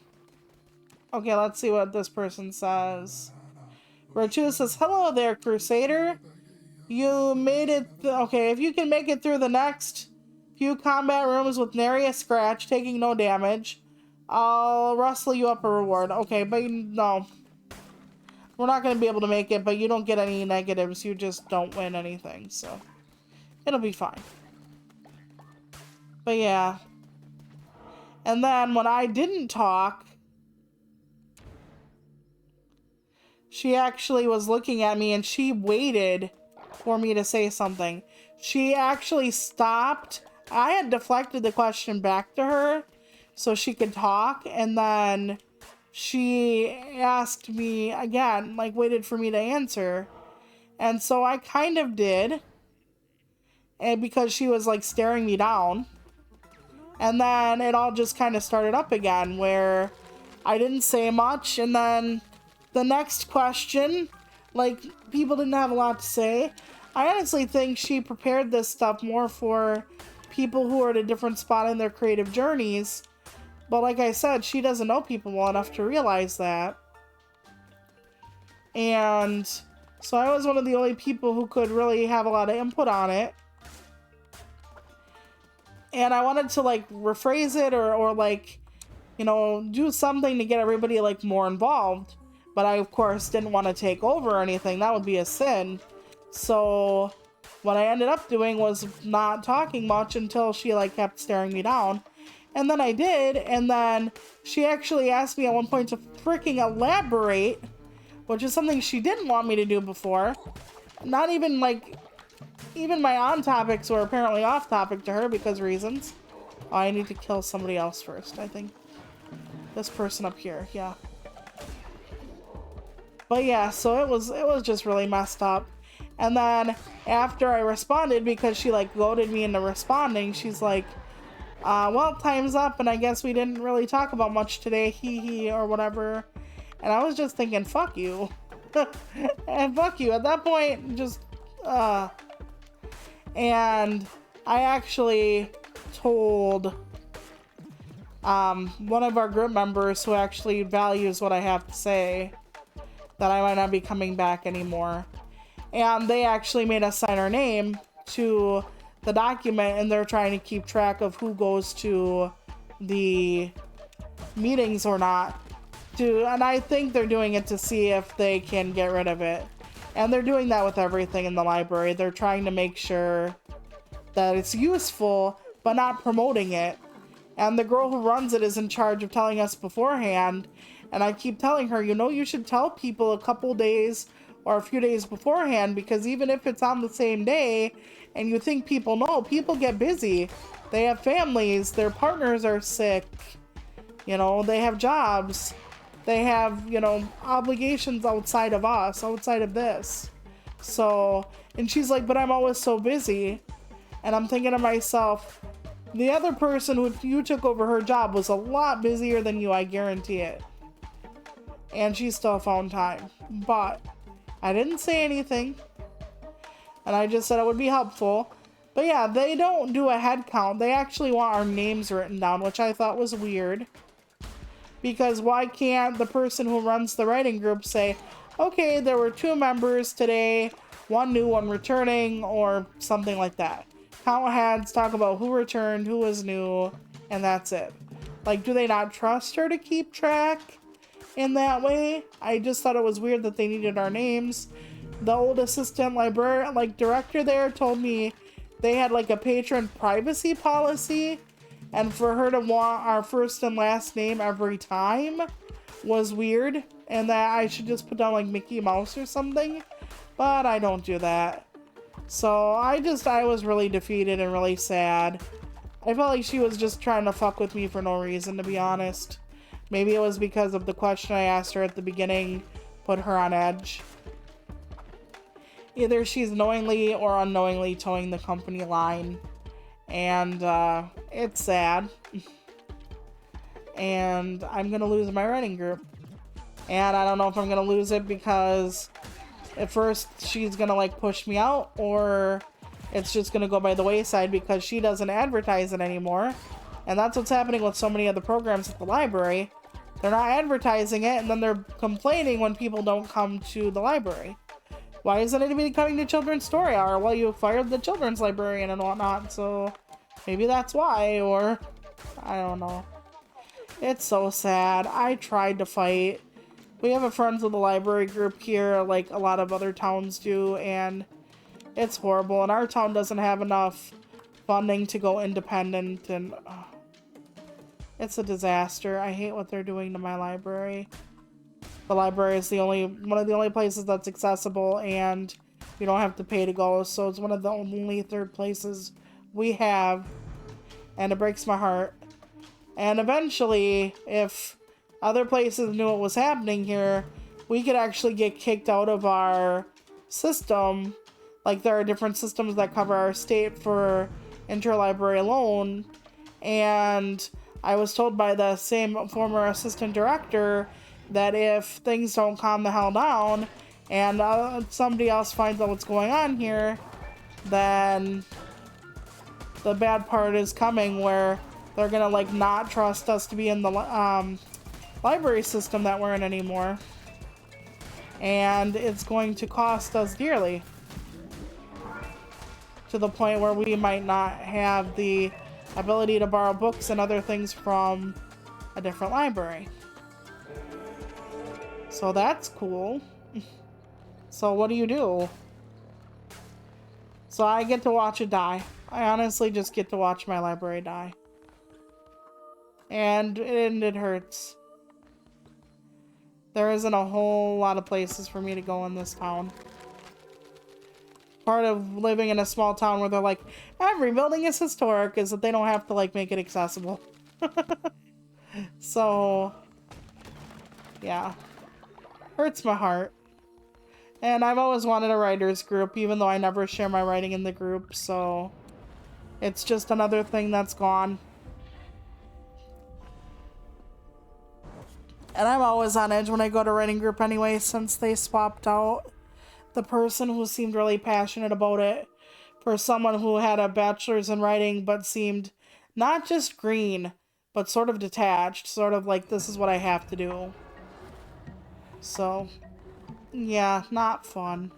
Okay, let's see what this person says. Virtua says, "Hello there, Crusader. You made it... Okay, if you can make it through the next few combat rooms with nary a scratch, taking no damage, I'll rustle you up a reward." Okay, but no. We're not going to be able to make it, but you don't get any negatives. You just don't win anything, so it'll be fine. But yeah. And then when I didn't talk, she actually was looking at me and she waited for me to say something. She actually stopped. I had deflected the question back to her so she could talk, and then she asked me again, like waited for me to answer. And so I kind of did. And because she was like staring me down. And then it all just kind of started up again where I didn't say much. And then the next question, like, people didn't have a lot to say. I honestly think she prepared this stuff more for people who are at a different spot in their creative journeys. But like I said, she doesn't know people well enough to realize that. And so I was one of the only people who could really have a lot of input on it. And I wanted to, like, rephrase it or like, you know, do something to get everybody, like, more involved. But I, of course, didn't want to take over or anything. That would be a sin. So what I ended up doing was not talking much until she, like, kept staring me down. And then I did. And then she actually asked me at one point to freaking elaborate, which is something she didn't want me to do before. Not even, like... Even my on-topics were apparently off-topic to her because reasons. Oh, I need to kill somebody else first, I think. This person up here, yeah. But yeah, so it was just really messed up. And then after I responded, because she like goaded me into responding, she's like, well, time's up, and I guess we didn't really talk about much today, hee or whatever. And I was just thinking, fuck you. And fuck you. At that point, just, And I actually told one of our group members who actually values what I have to say that I might not be coming back anymore. And they actually made us sign our name to the document, and they're trying to keep track of who goes to the meetings or not. And I think they're doing it to see if they can get rid of it. And they're doing that with everything in the library. They're trying to make sure that it's useful, but not promoting it. And the girl who runs it is in charge of telling us beforehand. And I keep telling her, you know, you should tell people a couple days or a few days beforehand, because even if it's on the same day and you think people know, people get busy. They have families, their partners are sick, you know, they have jobs. They have, you know, obligations outside of us, outside of this. So, and she's like, but I'm always so busy. And I'm thinking to myself, the other person who you took over her job was a lot busier than you, I guarantee it. And she still found time. But I didn't say anything. And I just said it would be helpful. But yeah, they don't do a head count. They actually want our names written down, which I thought was weird. Because why can't the person who runs the writing group say, okay, there were 2 members today, 1 new, 1 returning, or something like that. Count heads, talk about who returned, who was new, and that's it. Like, do they not trust her to keep track in that way? I just thought it was weird that they needed our names. The old assistant librarian, like, director there told me they had, like, a patron privacy policy, and for her to want our first and last name every time was weird, and that I should just put down, like, Mickey Mouse or something, but I don't do that. So I was really defeated and really sad. I felt like she was just trying to fuck with me for no reason, to be honest. Maybe it was because of the question I asked her at the beginning, put her on edge. Either she's knowingly or unknowingly towing the company line. And it's sad. And I'm gonna lose my writing group. And I don't know if I'm gonna lose it because at first she's gonna like push me out, or it's just gonna go by the wayside because she doesn't advertise it anymore. And that's what's happening with so many other programs at the library. They're not advertising it, and then they're complaining when people don't come to the library. Why isn't anybody coming to Children's Story Hour? Well, you fired the children's librarian and whatnot, so maybe that's why, or I don't know. It's so sad. I tried to fight. We have a Friends of the Library group here, like a lot of other towns do, and it's horrible. And our town doesn't have enough funding to go independent, and it's a disaster. I hate what they're doing to my library. The library is one of the only places that's accessible, and you don't have to pay to go, so it's one of the only third places we have, and it breaks my heart. And eventually, if other places knew what was happening here, we could actually get kicked out of our system. Like, there are different systems that cover our state for interlibrary loan, and I was told by the same former assistant director that if things don't calm the hell down and somebody else finds out what's going on here, then the bad part is coming, where they're gonna like not trust us to be in the library system that we're in anymore, and it's going to cost us dearly, to the point where we might not have the ability to borrow books and other things from a different library. So that's cool. So what do you do? So I get to watch it die. I honestly just get to watch my library die. And it hurts. There isn't a whole lot of places for me to go in this town. Part of living in a small town where they're like, every building is historic, is that they don't have to like make it accessible. So, yeah. Hurts my heart. And I've always wanted a writer's group, even though I never share my writing in the group, so it's just another thing that's gone. And I'm always on edge when I go to writing group anyway, since they swapped out the person who seemed really passionate about it for someone who had a bachelor's in writing but seemed not just green, but sort of detached, sort of like, this is what I have to do. So, yeah, not fun.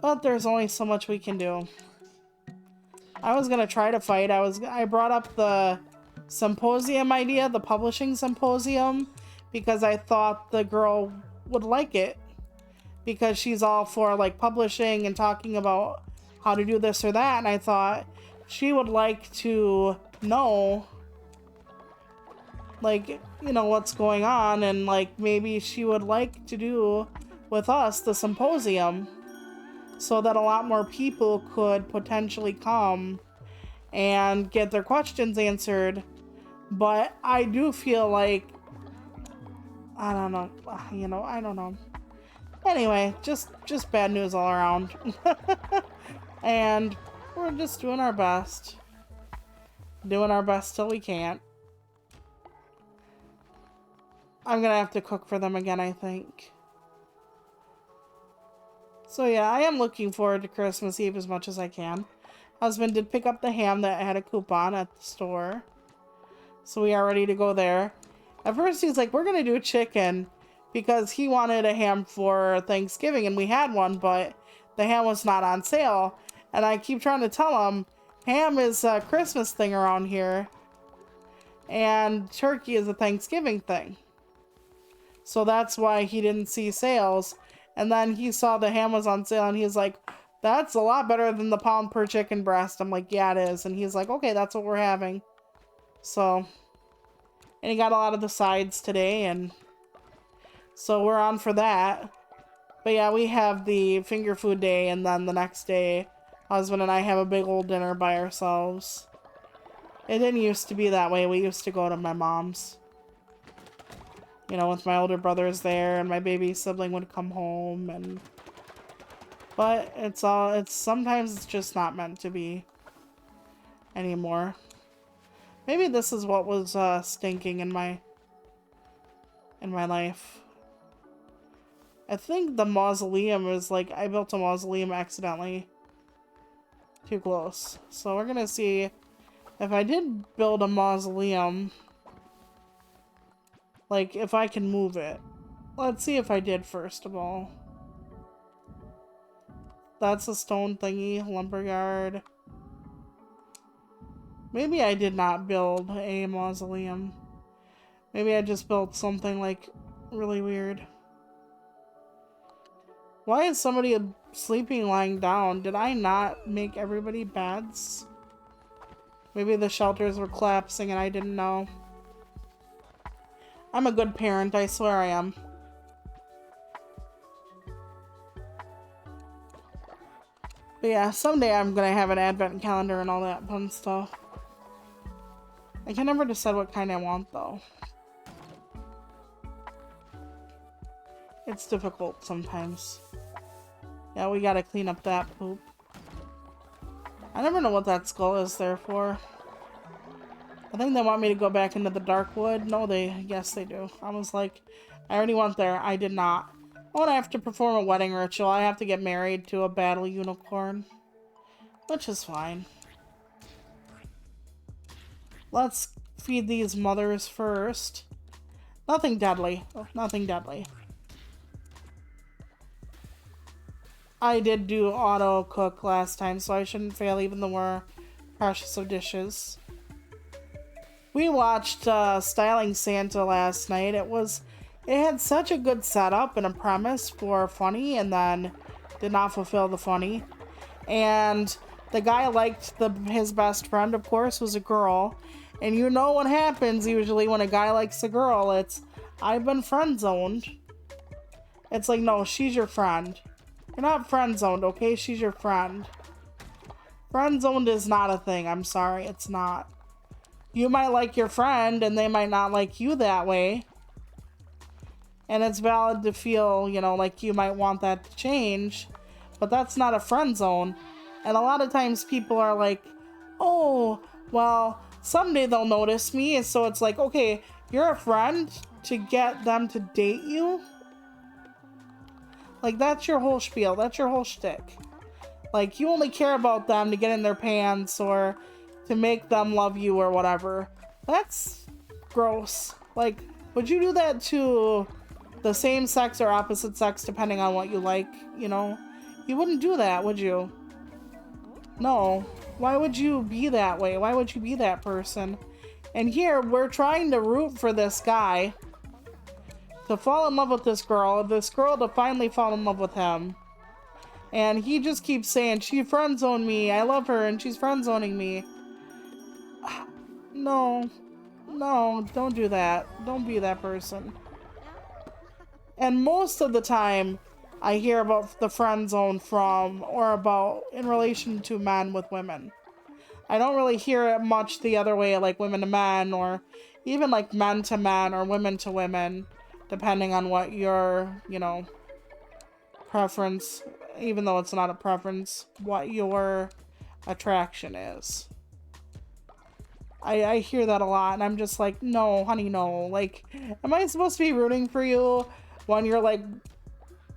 But there's only so much we can do. I was gonna try to fight. I brought up the symposium idea, the publishing symposium, because I thought the girl would like it. Because she's all for like publishing and talking about how to do this or that, and I thought she would like to know, like, you know, what's going on, and like maybe she would like to do with us the symposium so that a lot more people could potentially come and get their questions answered. But I do feel like, I don't know, you know, I don't know. Anyway, just bad news all around. And we're just doing our best. Doing our best till we can't. I'm gonna have to cook for them again, I think. So yeah, I am looking forward to Christmas Eve as much as I can. Husband did pick up the ham that had a coupon at the store. So we are ready to go there. At first he's like, we're going to do chicken because he wanted a ham for Thanksgiving and we had one, but the ham was not on sale. And I keep trying to tell him, ham is a Christmas thing around here and turkey is a Thanksgiving thing. So that's why he didn't see sales. And then he saw the ham was on sale and he's like, that's a lot better than the pound per chicken breast. I'm like, yeah, it is. And he's like, okay, that's what we're having. So, and he got a lot of the sides today, and so we're on for that. But yeah, we have the finger food day, and then the next day, husband and I have a big old dinner by ourselves. It didn't used to be that way. We used to go to my mom's. You know, with my older brothers there, and my baby sibling would come home, and... But sometimes it's just not meant to be anymore. Maybe this is what was stinking in my life. I think the mausoleum is like, I built a mausoleum accidentally. Too close. So we're gonna see if I did build a mausoleum, like if I can move it. Let's see if I did first of all. That's a stone thingy, lumberyard. Maybe I did not build a mausoleum. Maybe I just built something like really weird. Why is somebody sleeping lying down? Did I not make everybody beds? Maybe the shelters were collapsing and I didn't know. I'm a good parent, I swear I am. But yeah, someday I'm gonna have an advent calendar and all that fun stuff. I can never decide what kind I want, though. It's difficult sometimes. Yeah, we gotta clean up that poop. I never know what that skull is there for. I think they want me to go back into the dark wood. No, yes, they do. I was like, I already went there. I did not. I want to have to perform a wedding ritual. I have to get married to a battle unicorn. Which is fine. Let's feed these mothers first. Nothing deadly. Oh, nothing deadly. I did do auto cook last time, so I shouldn't fail even the more precious of dishes. We watched Styling Santa last night. It had such a good setup and a premise for funny, and then did not fulfill the funny. And the guy liked his best friend, of course, was a girl. And you know what happens usually when a guy likes a girl. It's, I've been friend-zoned. It's like, no, she's your friend. You're not friend-zoned, okay? She's your friend. Friend-zoned is not a thing. I'm sorry, it's not. You might like your friend, and they might not like you that way. And it's valid to feel, you know, like you might want that to change. But that's not a friend zone. And a lot of times people are like, oh, well, someday they'll notice me. So it's like, okay, you're a friend to get them to date you? Like, that's your whole spiel. That's your whole shtick. Like, you only care about them to get in their pants or to make them love you or whatever. That's gross. Like, would you do that to the same sex or opposite sex depending on what you like, you know? You wouldn't do that, would you? No. Why would you be that way? Why would you be that person? And here, we're trying to root for this guy to fall in love with this girl to finally fall in love with him. And he just keeps saying, she friend-zoned me, I love her, and she's friend-zoning me. No, don't do that. Don't be that person. And most of the time, I hear about the friend zone from, or about in relation to men with women. I don't really hear it much the other way, like women to men, or even like men to men, or women to women, depending on what your, you know, preference, even though it's not a preference, what your attraction is. I hear that a lot, and I'm just like, no, honey, no. Like, am I supposed to be rooting for you when you're, like,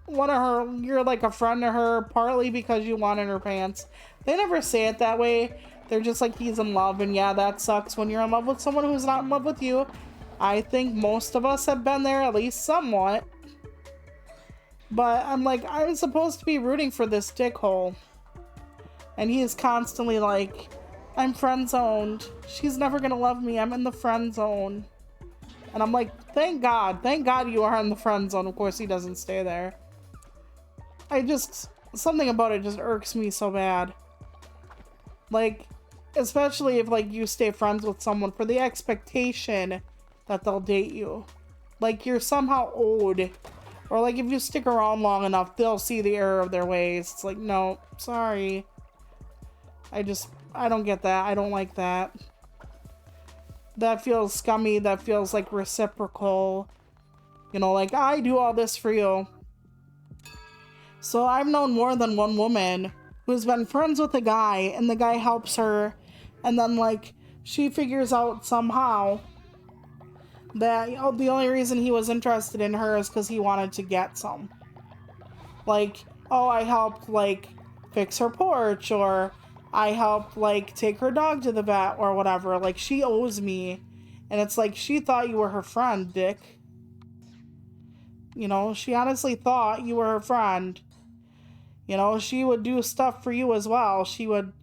one of her, you're like a friend to her partly because you wanted her pants. They never say it that way. They're just like, he's in love, and yeah, that sucks when you're in love with someone who's not in love with you. I think most of us have been there, at least somewhat. But I'm like, I'm supposed to be rooting for this dickhole. And he is constantly like, I'm friend zoned. She's never gonna love me. I'm in the friend zone. And I'm like, thank God you are in the friend zone. Of course he doesn't stay there. Something about it just irks me so bad. Like, especially if like you stay friends with someone for the expectation that they'll date you. Like you're somehow owed. Or like if you stick around long enough, they'll see the error of their ways. It's like, no, sorry. I don't get that. I don't like that. That feels scummy. That feels like reciprocal. You know, like, I do all this for you. So I've known more than one woman who's been friends with a guy, and the guy helps her, and then, like, she figures out somehow that, you know, the only reason he was interested in her is because he wanted to get some. Like, oh, I helped, like, fix her porch, or I helped, like, take her dog to the vet, or whatever. Like, she owes me. And it's like, she thought you were her friend, dick. You know, she honestly thought you were her friend. You know, she would do stuff for you as well. She would,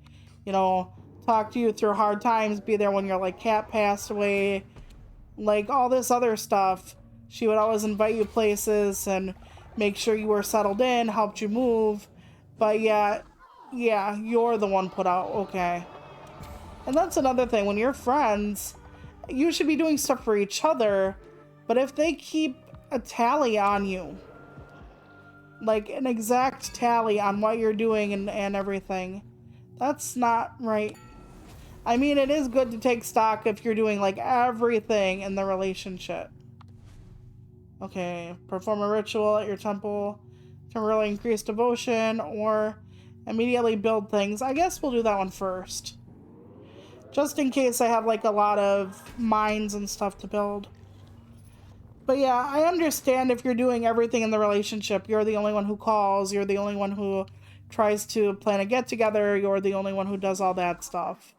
you know, talk to you through hard times, be there when your, like, cat passed away, like, all this other stuff. She would always invite you places and make sure you were settled in, helped you move. But yeah, you're the one put out. Okay. And that's another thing. When you're friends, you should be doing stuff for each other. But if they keep a tally on you, like an exact tally on what you're doing and everything, that's not right. I mean, it is good to take stock if you're doing like everything in the relationship. Okay, perform a ritual at your temple to really increase devotion, or immediately build things. I guess we'll do that one first. Just in case I have like a lot of mines and stuff to build. But yeah, I understand if you're doing everything in the relationship. You're the only one who calls. You're the only one who tries to plan a get-together. You're the only one who does all that stuff.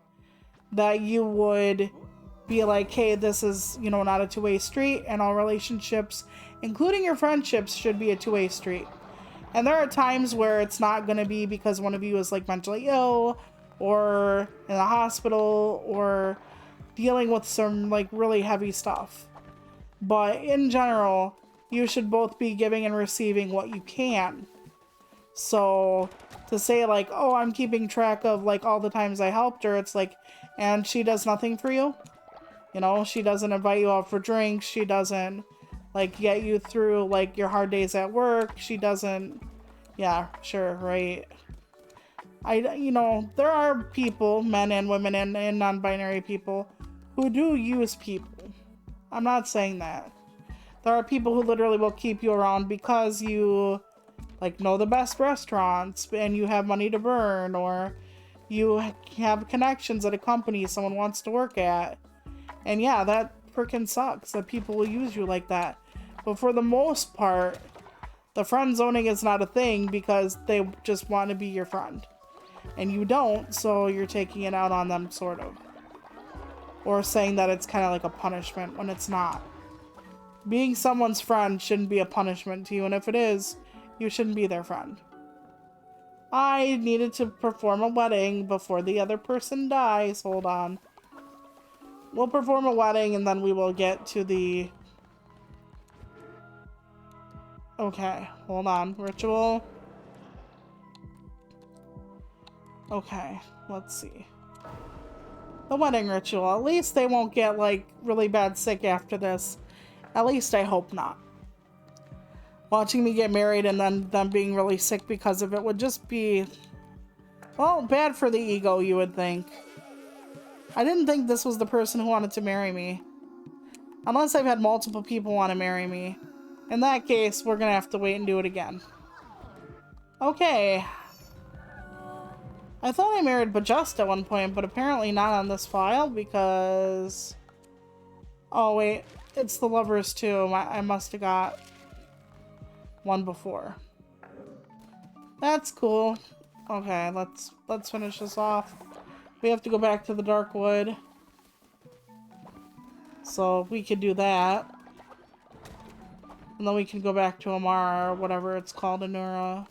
That you would be like, hey, this is, you know, not a two-way street, and all relationships, including your friendships, should be a two-way street. And there are times where it's not going to be because one of you is like mentally ill, or in the hospital, or dealing with some like really heavy stuff. But in general, you should both be giving and receiving what you can. So to say like, oh, I'm keeping track of like all the times I helped her, it's like, and she does nothing for you? You know, she doesn't invite you out for drinks. She doesn't like get you through like your hard days at work. She doesn't, yeah, sure, right. You know, there are people, men and women and non-binary people, who do use people. I'm not saying that. There are people who literally will keep you around because you, like, know the best restaurants and you have money to burn, or you have connections at a company someone wants to work at. And yeah, that freaking sucks that people will use you like that. But for the most part, the friend zoning is not a thing because they just want to be your friend. And you don't, so you're taking it out on them, sort of. Or saying that it's kind of like a punishment when it's not. Being someone's friend shouldn't be a punishment to you, and if it is, you shouldn't be their friend. I needed to perform a wedding before the other person dies. Hold on. We'll perform a wedding and then we will get to the... Okay, hold on. Ritual. Okay, let's see. The wedding ritual. At least they won't get, like, really bad sick after this. At least I hope not. Watching me get married and then them being really sick because of it would just be... Well, bad for the ego, you would think. I didn't think this was the person who wanted to marry me. Unless I've had multiple people want to marry me. In that case, we're gonna have to wait and do it again. Okay. I thought I married Bajust at one point, but apparently not on this file because... Oh, wait. It's the lovers too. I must have got one before. That's cool. Okay, let's finish this off. We have to go back to the Darkwood. So we could do that. And then we can go back to Amara or whatever it's called, Anura.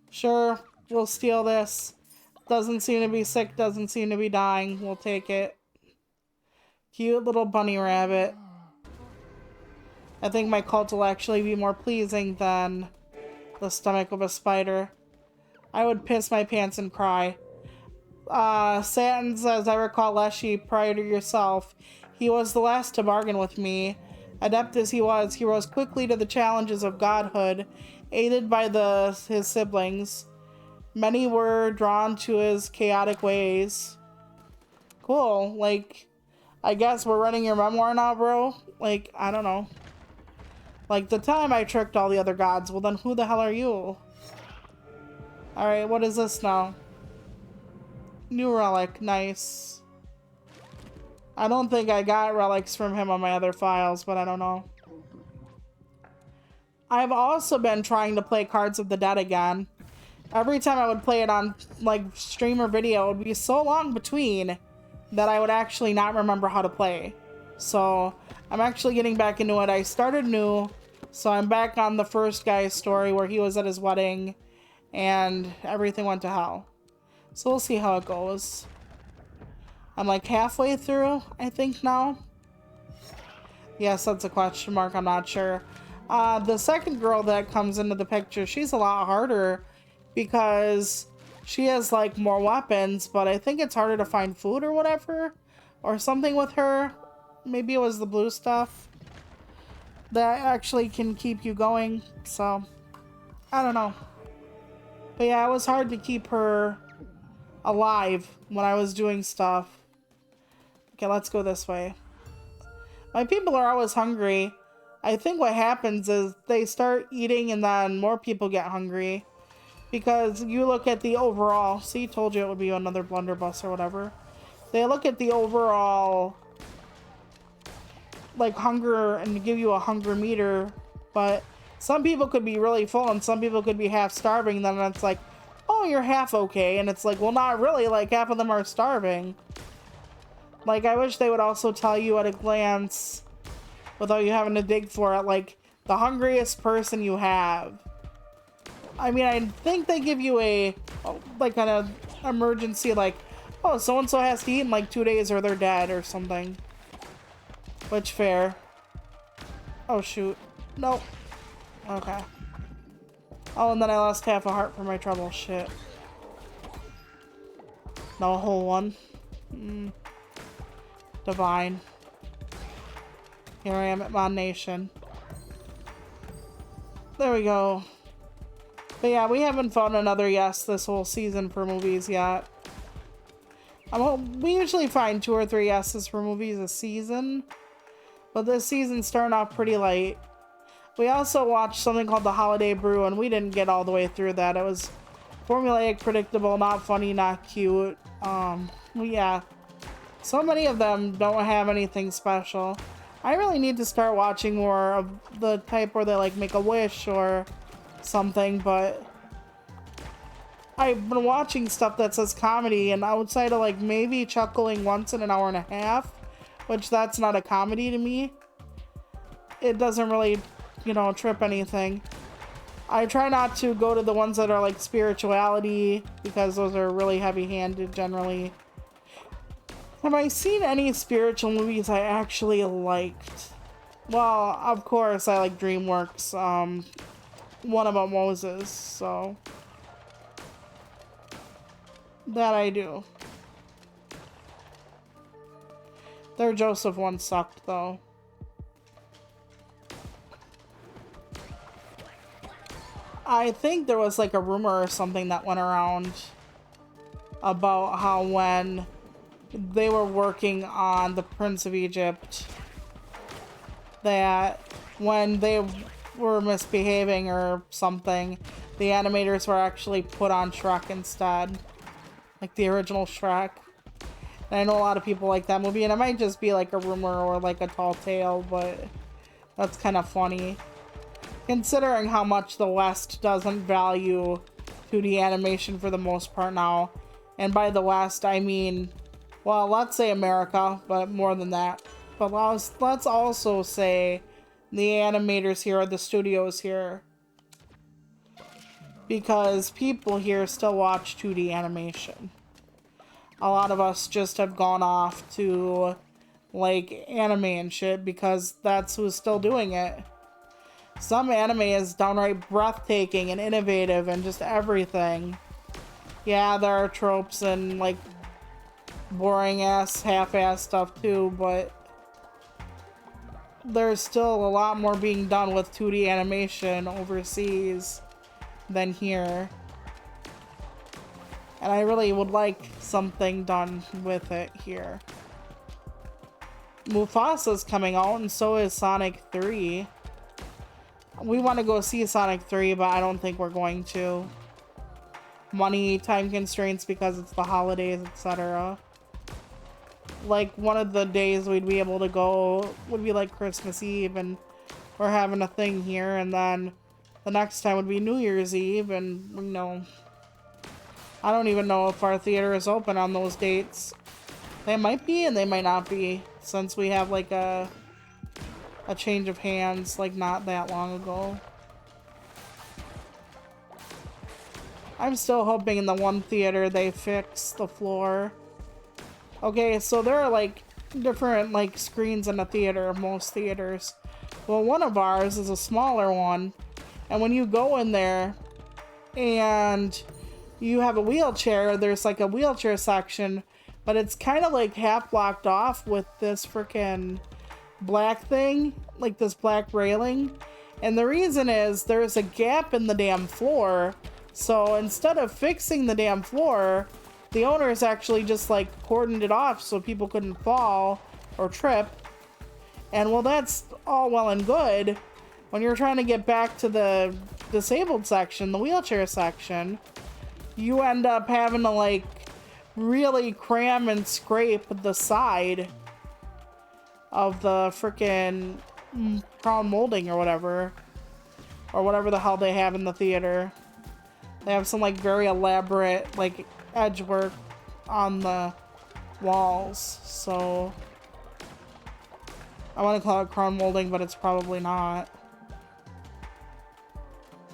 Sure, we'll steal this. Doesn't seem to be sick, doesn't seem to be dying. We'll take it. Cute little bunny rabbit. I think my cult will actually be more pleasing than the stomach of a spider. I would piss my pants and cry. Satin says, I recall Leshy prior to yourself. He was the last to bargain with me. Adept as he rose quickly to the challenges of godhood, aided by his siblings. Many were drawn to his chaotic ways. Cool. Like, I guess we're running your memoir now, bro? Like, I don't know. Like, the time I tricked all the other gods, well then who the hell are you? Alright, what is this now? New relic, nice. I don't think I got relics from him on my other files, but I don't know. I've also been trying to play Cards of the Dead again. Every time I would play it on, like, stream or video, it would be so long between that I would actually not remember how to play. So, I'm actually getting back into it. I started new, so I'm back on the first guy's story where he was at his wedding and everything went to hell. So we'll see how it goes. I'm like halfway through, I think now. Yes, that's a question mark, I'm not sure. The second girl that comes into the picture, she's a lot harder because she has like more weapons, but I think it's harder to find food or whatever, or something with her. Maybe it was the blue stuff that actually can keep you going, so I don't know. But yeah, it was hard to keep her alive when I was doing stuff. Okay, let's go this way. My people are always hungry. I think what happens is they start eating and then more people get hungry. Because you look at the overall... See, told you it would be another blunderbuss or whatever. They look at the overall... like, hunger and give you a hunger meter. But some people could be really full and some people could be half starving. Then it's like, oh, you're half okay. And it's like, well, not really. Like, half of them are starving. Like, I wish they would also tell you at a glance, without you having to dig for it, like, the hungriest person you have. I mean, I think they give you a, like, an emergency, like, oh, so-and-so has to eat in, like, 2 days or they're dead or something. Which, fair. Oh, shoot. Nope. Okay. Oh, and then I lost half a heart for my trouble. Shit. No, a whole one. Divine. Here I am at Mon Nation. There we go. But yeah, we haven't found another yes this whole season for movies yet. We usually find 2 or 3 yeses for movies a season. But this season's starting off pretty light. We also watched something called The Holiday Brew, and we didn't get all the way through that. It was formulaic, predictable, not funny, not cute. Yeah. So many of them don't have anything special. I really need to start watching more of the type where they like make a wish or something, but I've been watching stuff that says comedy, and outside of like maybe chuckling once in an hour and a half, which that's not a comedy to me, it doesn't really, you know, trip anything. I try not to go to the ones that are like spirituality because those are really heavy-handed generally. Have I seen any spiritual movies I actually liked? Well, of course, I like DreamWorks. One about Moses, so... that I do. Their Joseph one sucked, though. I think there was like a rumor or something that went around about how when they were working on the Prince of Egypt, that when they were misbehaving or something, the animators were actually put on Shrek instead, like the original Shrek. And I know a lot of people like that movie, and it might just be like a rumor or like a tall tale, but that's kind of funny. Considering how much the West doesn't value 2D animation for the most part now. And by the West, I mean, well, let's say America, but more than that. But let's also say the animators here, or the studios here. Because people here still watch 2D animation. A lot of us just have gone off to, like, anime and shit because that's who's still doing it. Some anime is downright breathtaking and innovative and just everything. Yeah, there are tropes and, like, boring-ass, half-ass stuff too, but there's still a lot more being done with 2D animation overseas than here. And I really would like something done with it here. Mufasa's coming out, and so is Sonic 3. We want to go see Sonic 3, but I don't think we're going to. Money, time constraints because it's the holidays, etc. Like, one of the days we'd be able to go would be like Christmas Eve, and we're having a thing here, and then the next time would be New Year's Eve, and, you know, I don't even know if our theater is open on those dates. They might be, and they might not be, since we have, like, a change of hands, like, not that long ago. I'm still hoping in the one theater they fix the floor. Okay, so there are, like, different, like, screens in the theater, most theaters. Well, one of ours is a smaller one, and when you go in there and you have a wheelchair, there's, like, a wheelchair section, but it's kind of, like, half blocked off with this freaking black thing, like this black railing. And the reason is there's a gap in the damn floor, so instead of fixing the damn floor, the owners actually just, like, cordoned it off so people couldn't fall or trip. And well, that's all well and good when you're trying to get back to the disabled section, the wheelchair section. You end up having to, like, really cram and scrape the side of the frickin' crown molding or whatever the hell they have in the theater. They have some, like, very elaborate, like, edge work on the walls, so I want to call it crown molding, but it's probably not,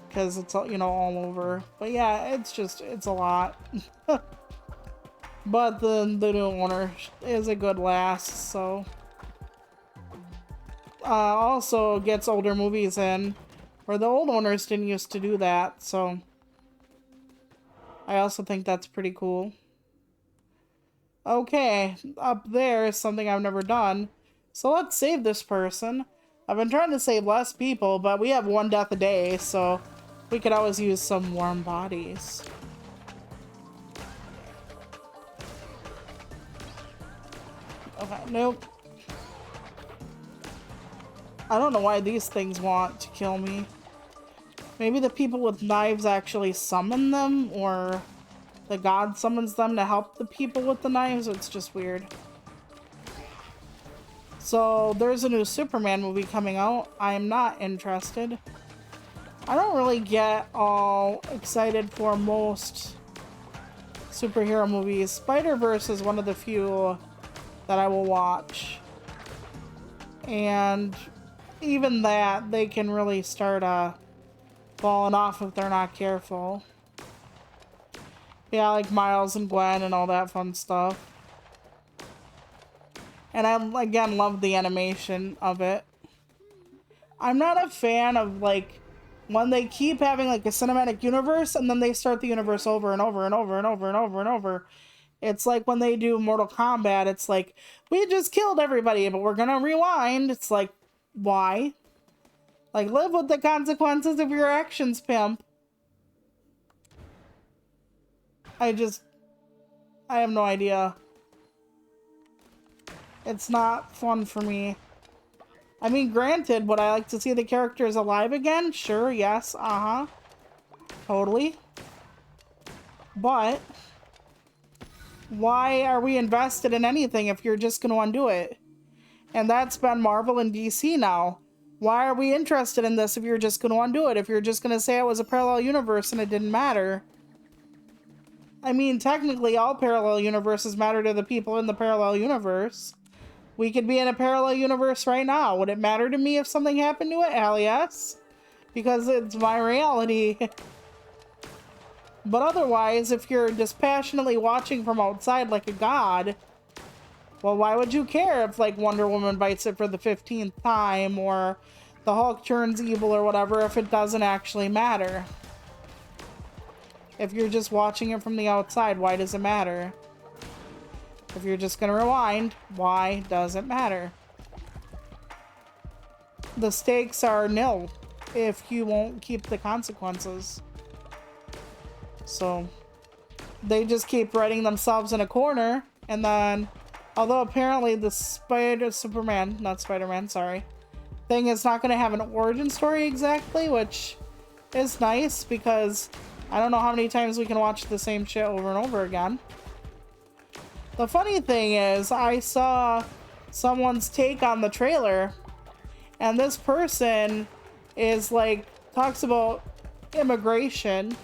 because it's, you know, all over. But yeah, it's a lot. But the new owner is a good lass, so also gets older movies in, where the old owners didn't used to do that, so I also think that's pretty cool. Okay, up there is something I've never done, so let's save this person. I've been trying to save less people, but we have one death a day, so we could always use some warm bodies. Okay, nope. I don't know why these things want to kill me. Maybe the people with knives actually summon them, or the god summons them to help the people with the knives. It's just weird. So there's a new Superman movie coming out. I am not interested. I don't really get all excited for most superhero movies. Spider-Verse is one of the few that I will watch. And even that, they can really start falling off if they're not careful. Yeah, like Miles and Gwen and all that fun stuff. And I, again, love the animation of it. I'm not a fan of, like, when they keep having, like, a cinematic universe and then they start the universe over and over and over and over and over and over. It's like when they do Mortal Kombat, it's like, we just killed everybody, but we're gonna rewind. It's like, why? Like, live with the consequences of your actions, pimp. I have no idea. It's not fun for me. I mean, granted, would I like to see the characters alive again? Sure, yes, totally. But why are we invested in anything if you're just going to undo it? And that's been Marvel and DC now. Why are we interested in this if you're just going to undo it? If you're just going to say it was a parallel universe and it didn't matter? I mean, technically, all parallel universes matter to the people in the parallel universe. We could be in a parallel universe right now. Would it matter to me if something happened to it? Hell yes. Because it's my reality. But otherwise, if you're dispassionately watching from outside like a god, well, why would you care if, like, Wonder Woman bites it for the 15th time or the Hulk turns evil or whatever if it doesn't actually matter? If you're just watching it from the outside, why does it matter? If you're just gonna rewind, why does it matter? The stakes are nil if you won't keep the consequences. So they just keep writing themselves in a corner, and then, although apparently the Spider-Man thing is not going to have an origin story exactly, which is nice because I don't know how many times we can watch the same shit over and over again. The funny thing is, I saw someone's take on the trailer, and this person is like, talks about immigration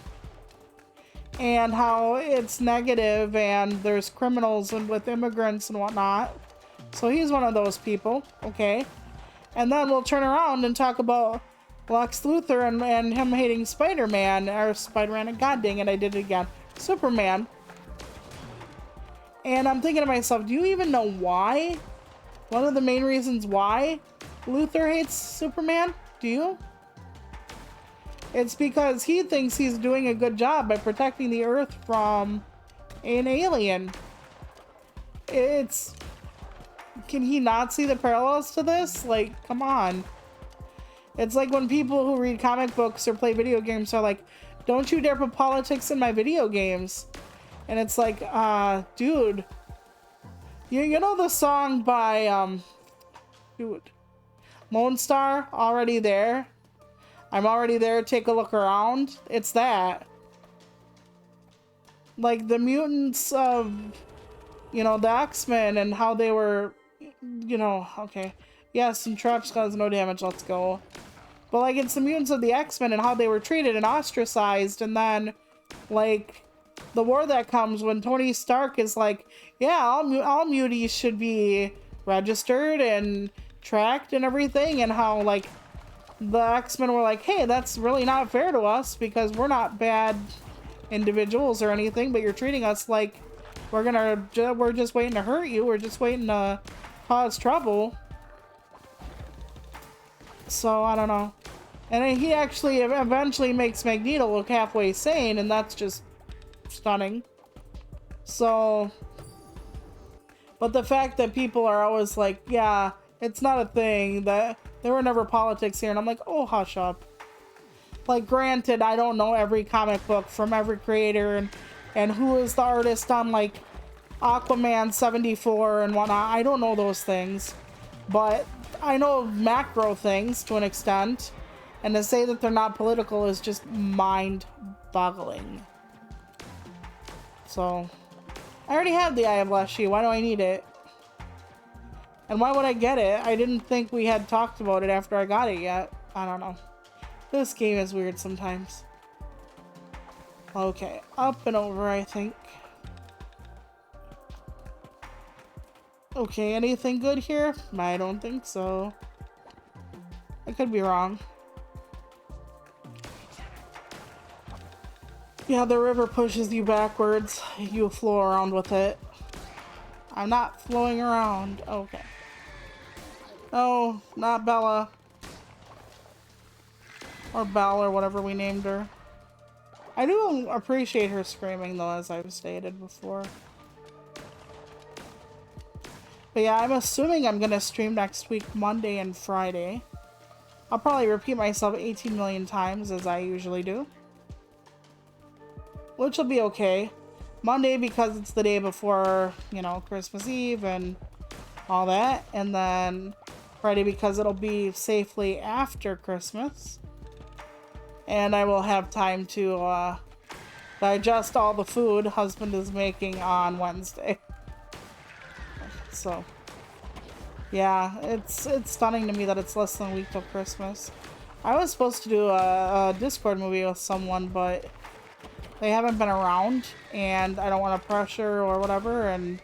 and how it's negative and there's criminals and with immigrants and whatnot. So he's one of those people, okay? And then we'll turn around and talk about Lex Luthor and him hating Spider-Man, or Spider-Man, god dang it, I did it again, Superman. And I'm thinking to myself, do you even know why? One of the main reasons why Luthor hates Superman? Do you? It's because he thinks he's doing a good job by protecting the Earth from an alien. It's... Can he not see the parallels to this? Like, come on. It's like when people who read comic books or play video games are like, don't you dare put politics in my video games. And it's like, dude. You know the song by, dude, Lone Star, Already There? I'm already there, take a look around. It's that. Like the mutants of, you know, the X-Men and how they were, you know, okay. Yes, and Traps cause no damage, let's go. But like it's the mutants of the X-Men and how they were treated and ostracized, and then like the war that comes when Tony Stark is like, yeah, all muties should be registered and tracked and everything, and how like the X-Men were like, hey, that's really not fair to us because we're not bad individuals or anything, but you're treating us like we're just waiting to hurt you. We're just waiting to cause trouble. So, I don't know. And then he actually eventually makes Magneto look halfway sane, and that's just stunning. So, but the fact that people are always like, yeah, it's not a thing, that there were never politics here, and I'm like, oh, hush up. Like, granted, I don't know every comic book from every creator and who is the artist on, like, Aquaman 74 and whatnot. I don't know those things. But I know macro things to an extent. And to say that they're not political is just mind-boggling. So, I already have the Eye of Leshy. Why do I need it? And why would I get it? I didn't think we had talked about it after I got it yet. I don't know. This game is weird sometimes. Okay, up and over, I think. Okay, anything good here? I don't think so. I could be wrong. Yeah, the river pushes you backwards. You flow around with it. I'm not flowing around. Okay. Oh, not Bella. Or Belle, or whatever we named her. I do appreciate her screaming, though, as I've stated before. But yeah, I'm assuming I'm gonna stream next week, Monday and Friday. I'll probably repeat myself 18 million times, as I usually do. Which will be okay. Monday, because it's the day before, you know, Christmas Eve and all that. And then Friday, because it'll be safely after Christmas. And I will have time to digest all the food husband is making on Wednesday. So, Yeah, it's stunning to me that it's less than a week till Christmas. I was supposed to do a Discord movie with someone, but they haven't been around, and I don't want to pressure or whatever, and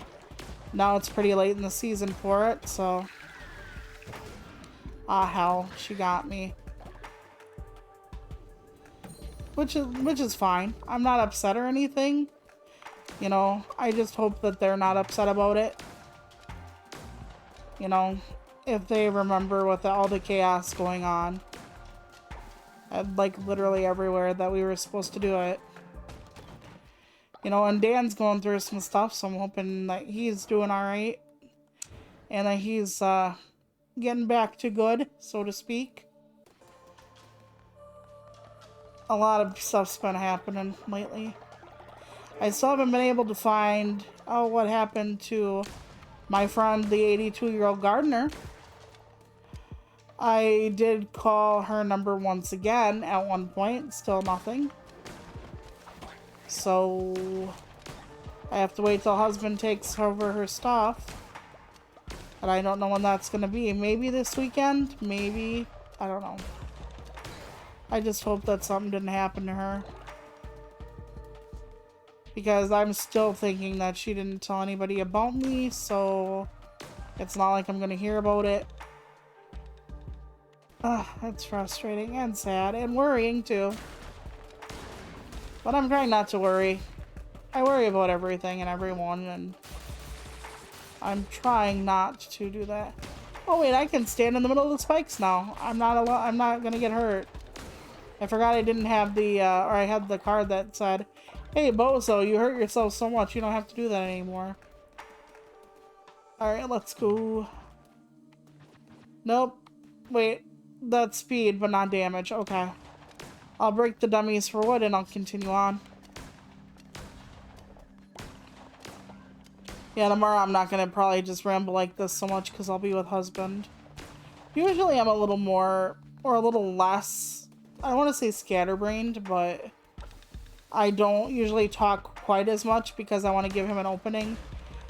now it's pretty late in the season for it, so... Ah, hell, she got me. Which is fine. I'm not upset or anything. You know, I just hope that they're not upset about it. You know, if they remember with all the chaos going on. And, like, literally everywhere that we were supposed to do it. You know, and Dan's going through some stuff, so I'm hoping that he's doing alright. And that he's, getting back to good, so to speak. A lot of stuff's been happening lately. I still haven't been able to find, oh, what happened to my friend, the 82-year-old gardener. I did call her number once again at one point, still nothing. So I have to wait till husband takes over her stuff. And I don't know when that's going to be. Maybe this weekend? Maybe. I don't know. I just hope that something didn't happen to her. Because I'm still thinking that she didn't tell anybody about me, so it's not like I'm going to hear about it. Ugh, it's frustrating and sad and worrying too. But I'm trying not to worry. I worry about everything and everyone, and I'm trying not to do that. Oh wait, I can stand in the middle of the spikes now. I'm not gonna get hurt. I forgot I didn't have the, or I had the card that said, "Hey Bozo, you hurt yourself so much, you don't have to do that anymore." Alright, let's go. Nope. Wait, that's speed, but not damage. Okay. I'll break the dummies for wood and I'll continue on. Yeah, tomorrow I'm not gonna probably just ramble like this so much because I'll be with husband. Usually I'm a little more, or a little less, I don't want to say scatterbrained, but I don't usually talk quite as much because I want to give him an opening.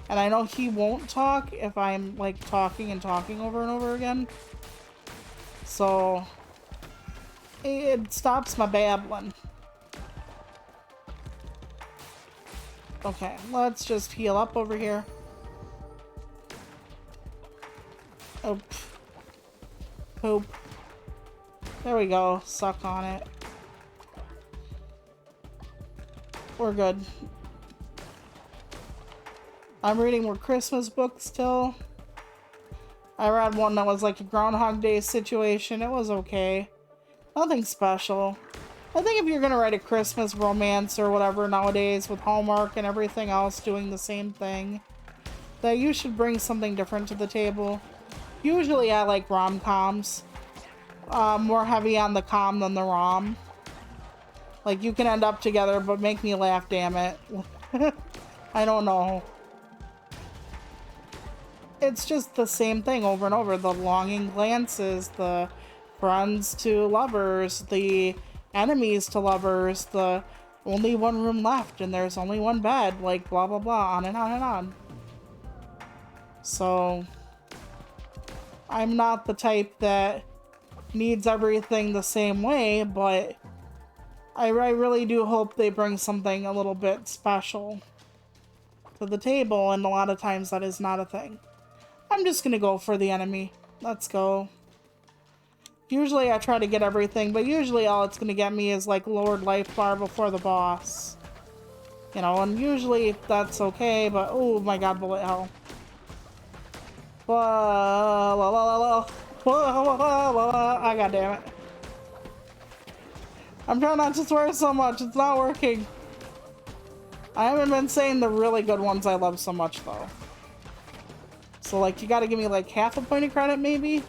And I know he won't talk if I'm like talking and talking over and over again. So it stops my babbling. Okay, let's just heal up over here. Oop. Poop. There we go. Suck on it. We're good. I'm reading more Christmas books still. I read one that was like a Groundhog Day situation. It was okay. Nothing special. I think if you're gonna write a Christmas romance or whatever nowadays with Hallmark and everything else doing the same thing, that you should bring something different to the table. Usually I like rom-coms. More heavy on the com than the rom. Like, you can end up together, but make me laugh, damn it. I don't know. It's just the same thing over and over. The longing glances, the friends to lovers, the enemies to lovers, the only one room left and there's only one bed, like blah blah blah, on and on and on. So I'm not the type that needs everything the same way, but I really do hope they bring something a little bit special to the table, and a lot of times that is not a thing. I'm just gonna go for the enemy. Let's go. Usually I try to get everything, but usually all it's gonna get me is like lowered life bar before the boss. You know, and usually that's okay, but oh my god, bullet hell. Ah, god damn it. I'm trying not to swear so much, it's not working. I haven't been saying the really good ones I love so much though. So like, you gotta give me like half a point of credit maybe?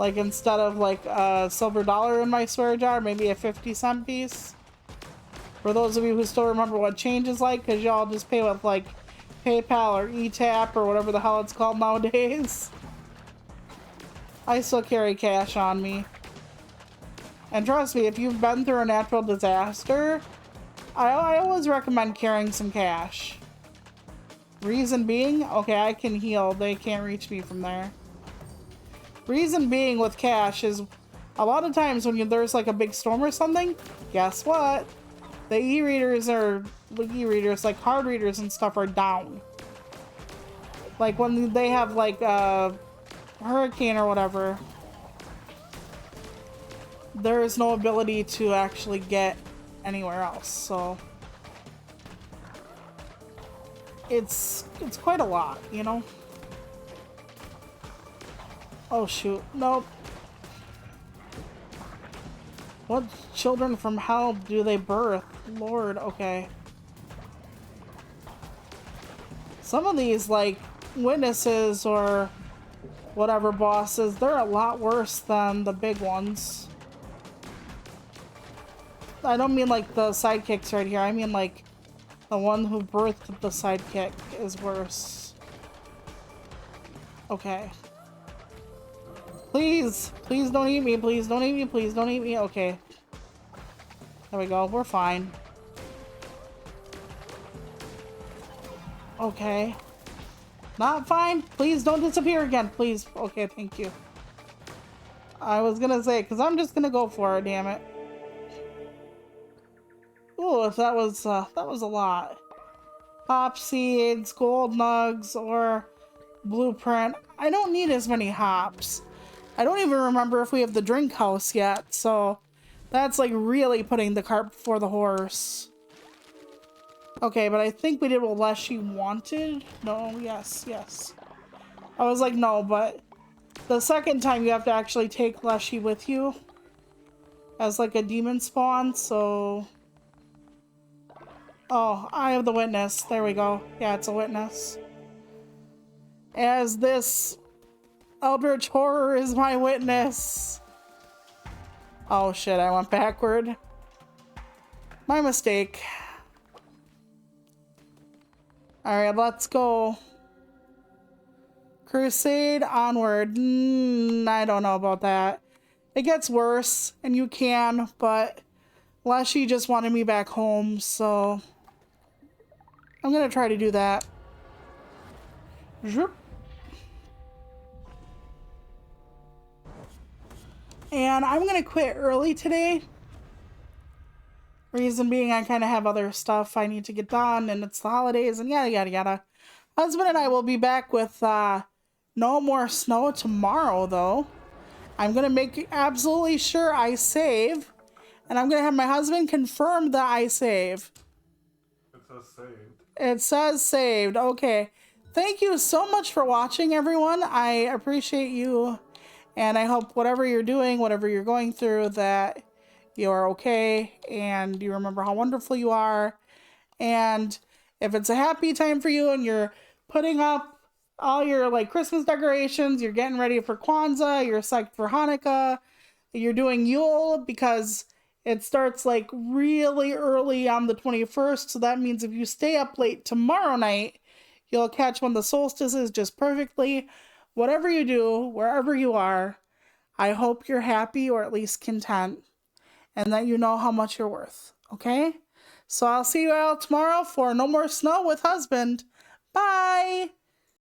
Like, instead of like a silver dollar in my swear jar, maybe a 50-cent piece. For those of you who still remember what change is like, because y'all just pay with like PayPal or eTap or whatever the hell it's called nowadays. I still carry cash on me. And trust me, if you've been through a natural disaster, I always recommend carrying some cash. Reason being, okay, I can heal. They can't reach me from there. Reason being with cash is a lot of times when there's like a big storm or something, guess what? The e-readers are, e-readers, like card readers and stuff are down. Like when they have like a hurricane or whatever, there is no ability to actually get anywhere else, so it's quite a lot, you know? Oh shoot, nope. What children from hell do they birth? Lord, okay. Some of these, like, witnesses or whatever bosses, they're a lot worse than the big ones. I don't mean like the sidekicks right here, I mean like the one who birthed the sidekick is worse. Okay. Please! Please don't eat me, please don't eat me, please don't eat me. Okay. There we go, we're fine. Okay. Not fine? Please don't disappear again, please. Okay, thank you. I was gonna say, because I'm just gonna go for it, damn it. Ooh, if that was a lot. Hop seeds, gold nugs, or blueprint. I don't need as many hops. I don't even remember if we have the drink house yet, so that's like really putting the cart before the horse. Okay, but I think we did what Leshy wanted. No, yes, yes. I was like, no, but the second time you have to actually take Leshy with you as like a demon spawn, so... Oh, I have the witness. There we go. Yeah, it's a witness. As this eldritch horror is my witness. Oh shit, I went backward. My mistake. Alright, let's go. Crusade onward. I don't know about that. It gets worse, and you can, but Leshy just wanted me back home, so I'm gonna try to do that. Zoop. And I'm gonna quit early today. Reason being, I kind of have other stuff I need to get done, and it's the holidays, and yada yada yada. Husband and I will be back with no more snow tomorrow, though. I'm gonna make absolutely sure I save, and I'm gonna have my husband confirm that I save. It says saved. It says saved. Okay. Thank you so much for watching, everyone. I appreciate you, and I hope whatever you're doing, whatever you're going through, that you are okay, and you remember how wonderful you are. And if it's a happy time for you and you're putting up all your like Christmas decorations, you're getting ready for Kwanzaa, you're psyched for Hanukkah, you're doing Yule because it starts like really early on the 21st. So that means if you stay up late tomorrow night, you'll catch when the solstice is just perfectly. Whatever you do, wherever you are, I hope you're happy or at least content, and that you know how much you're worth, okay? So I'll see you all tomorrow for No More Snow with Husband. Bye!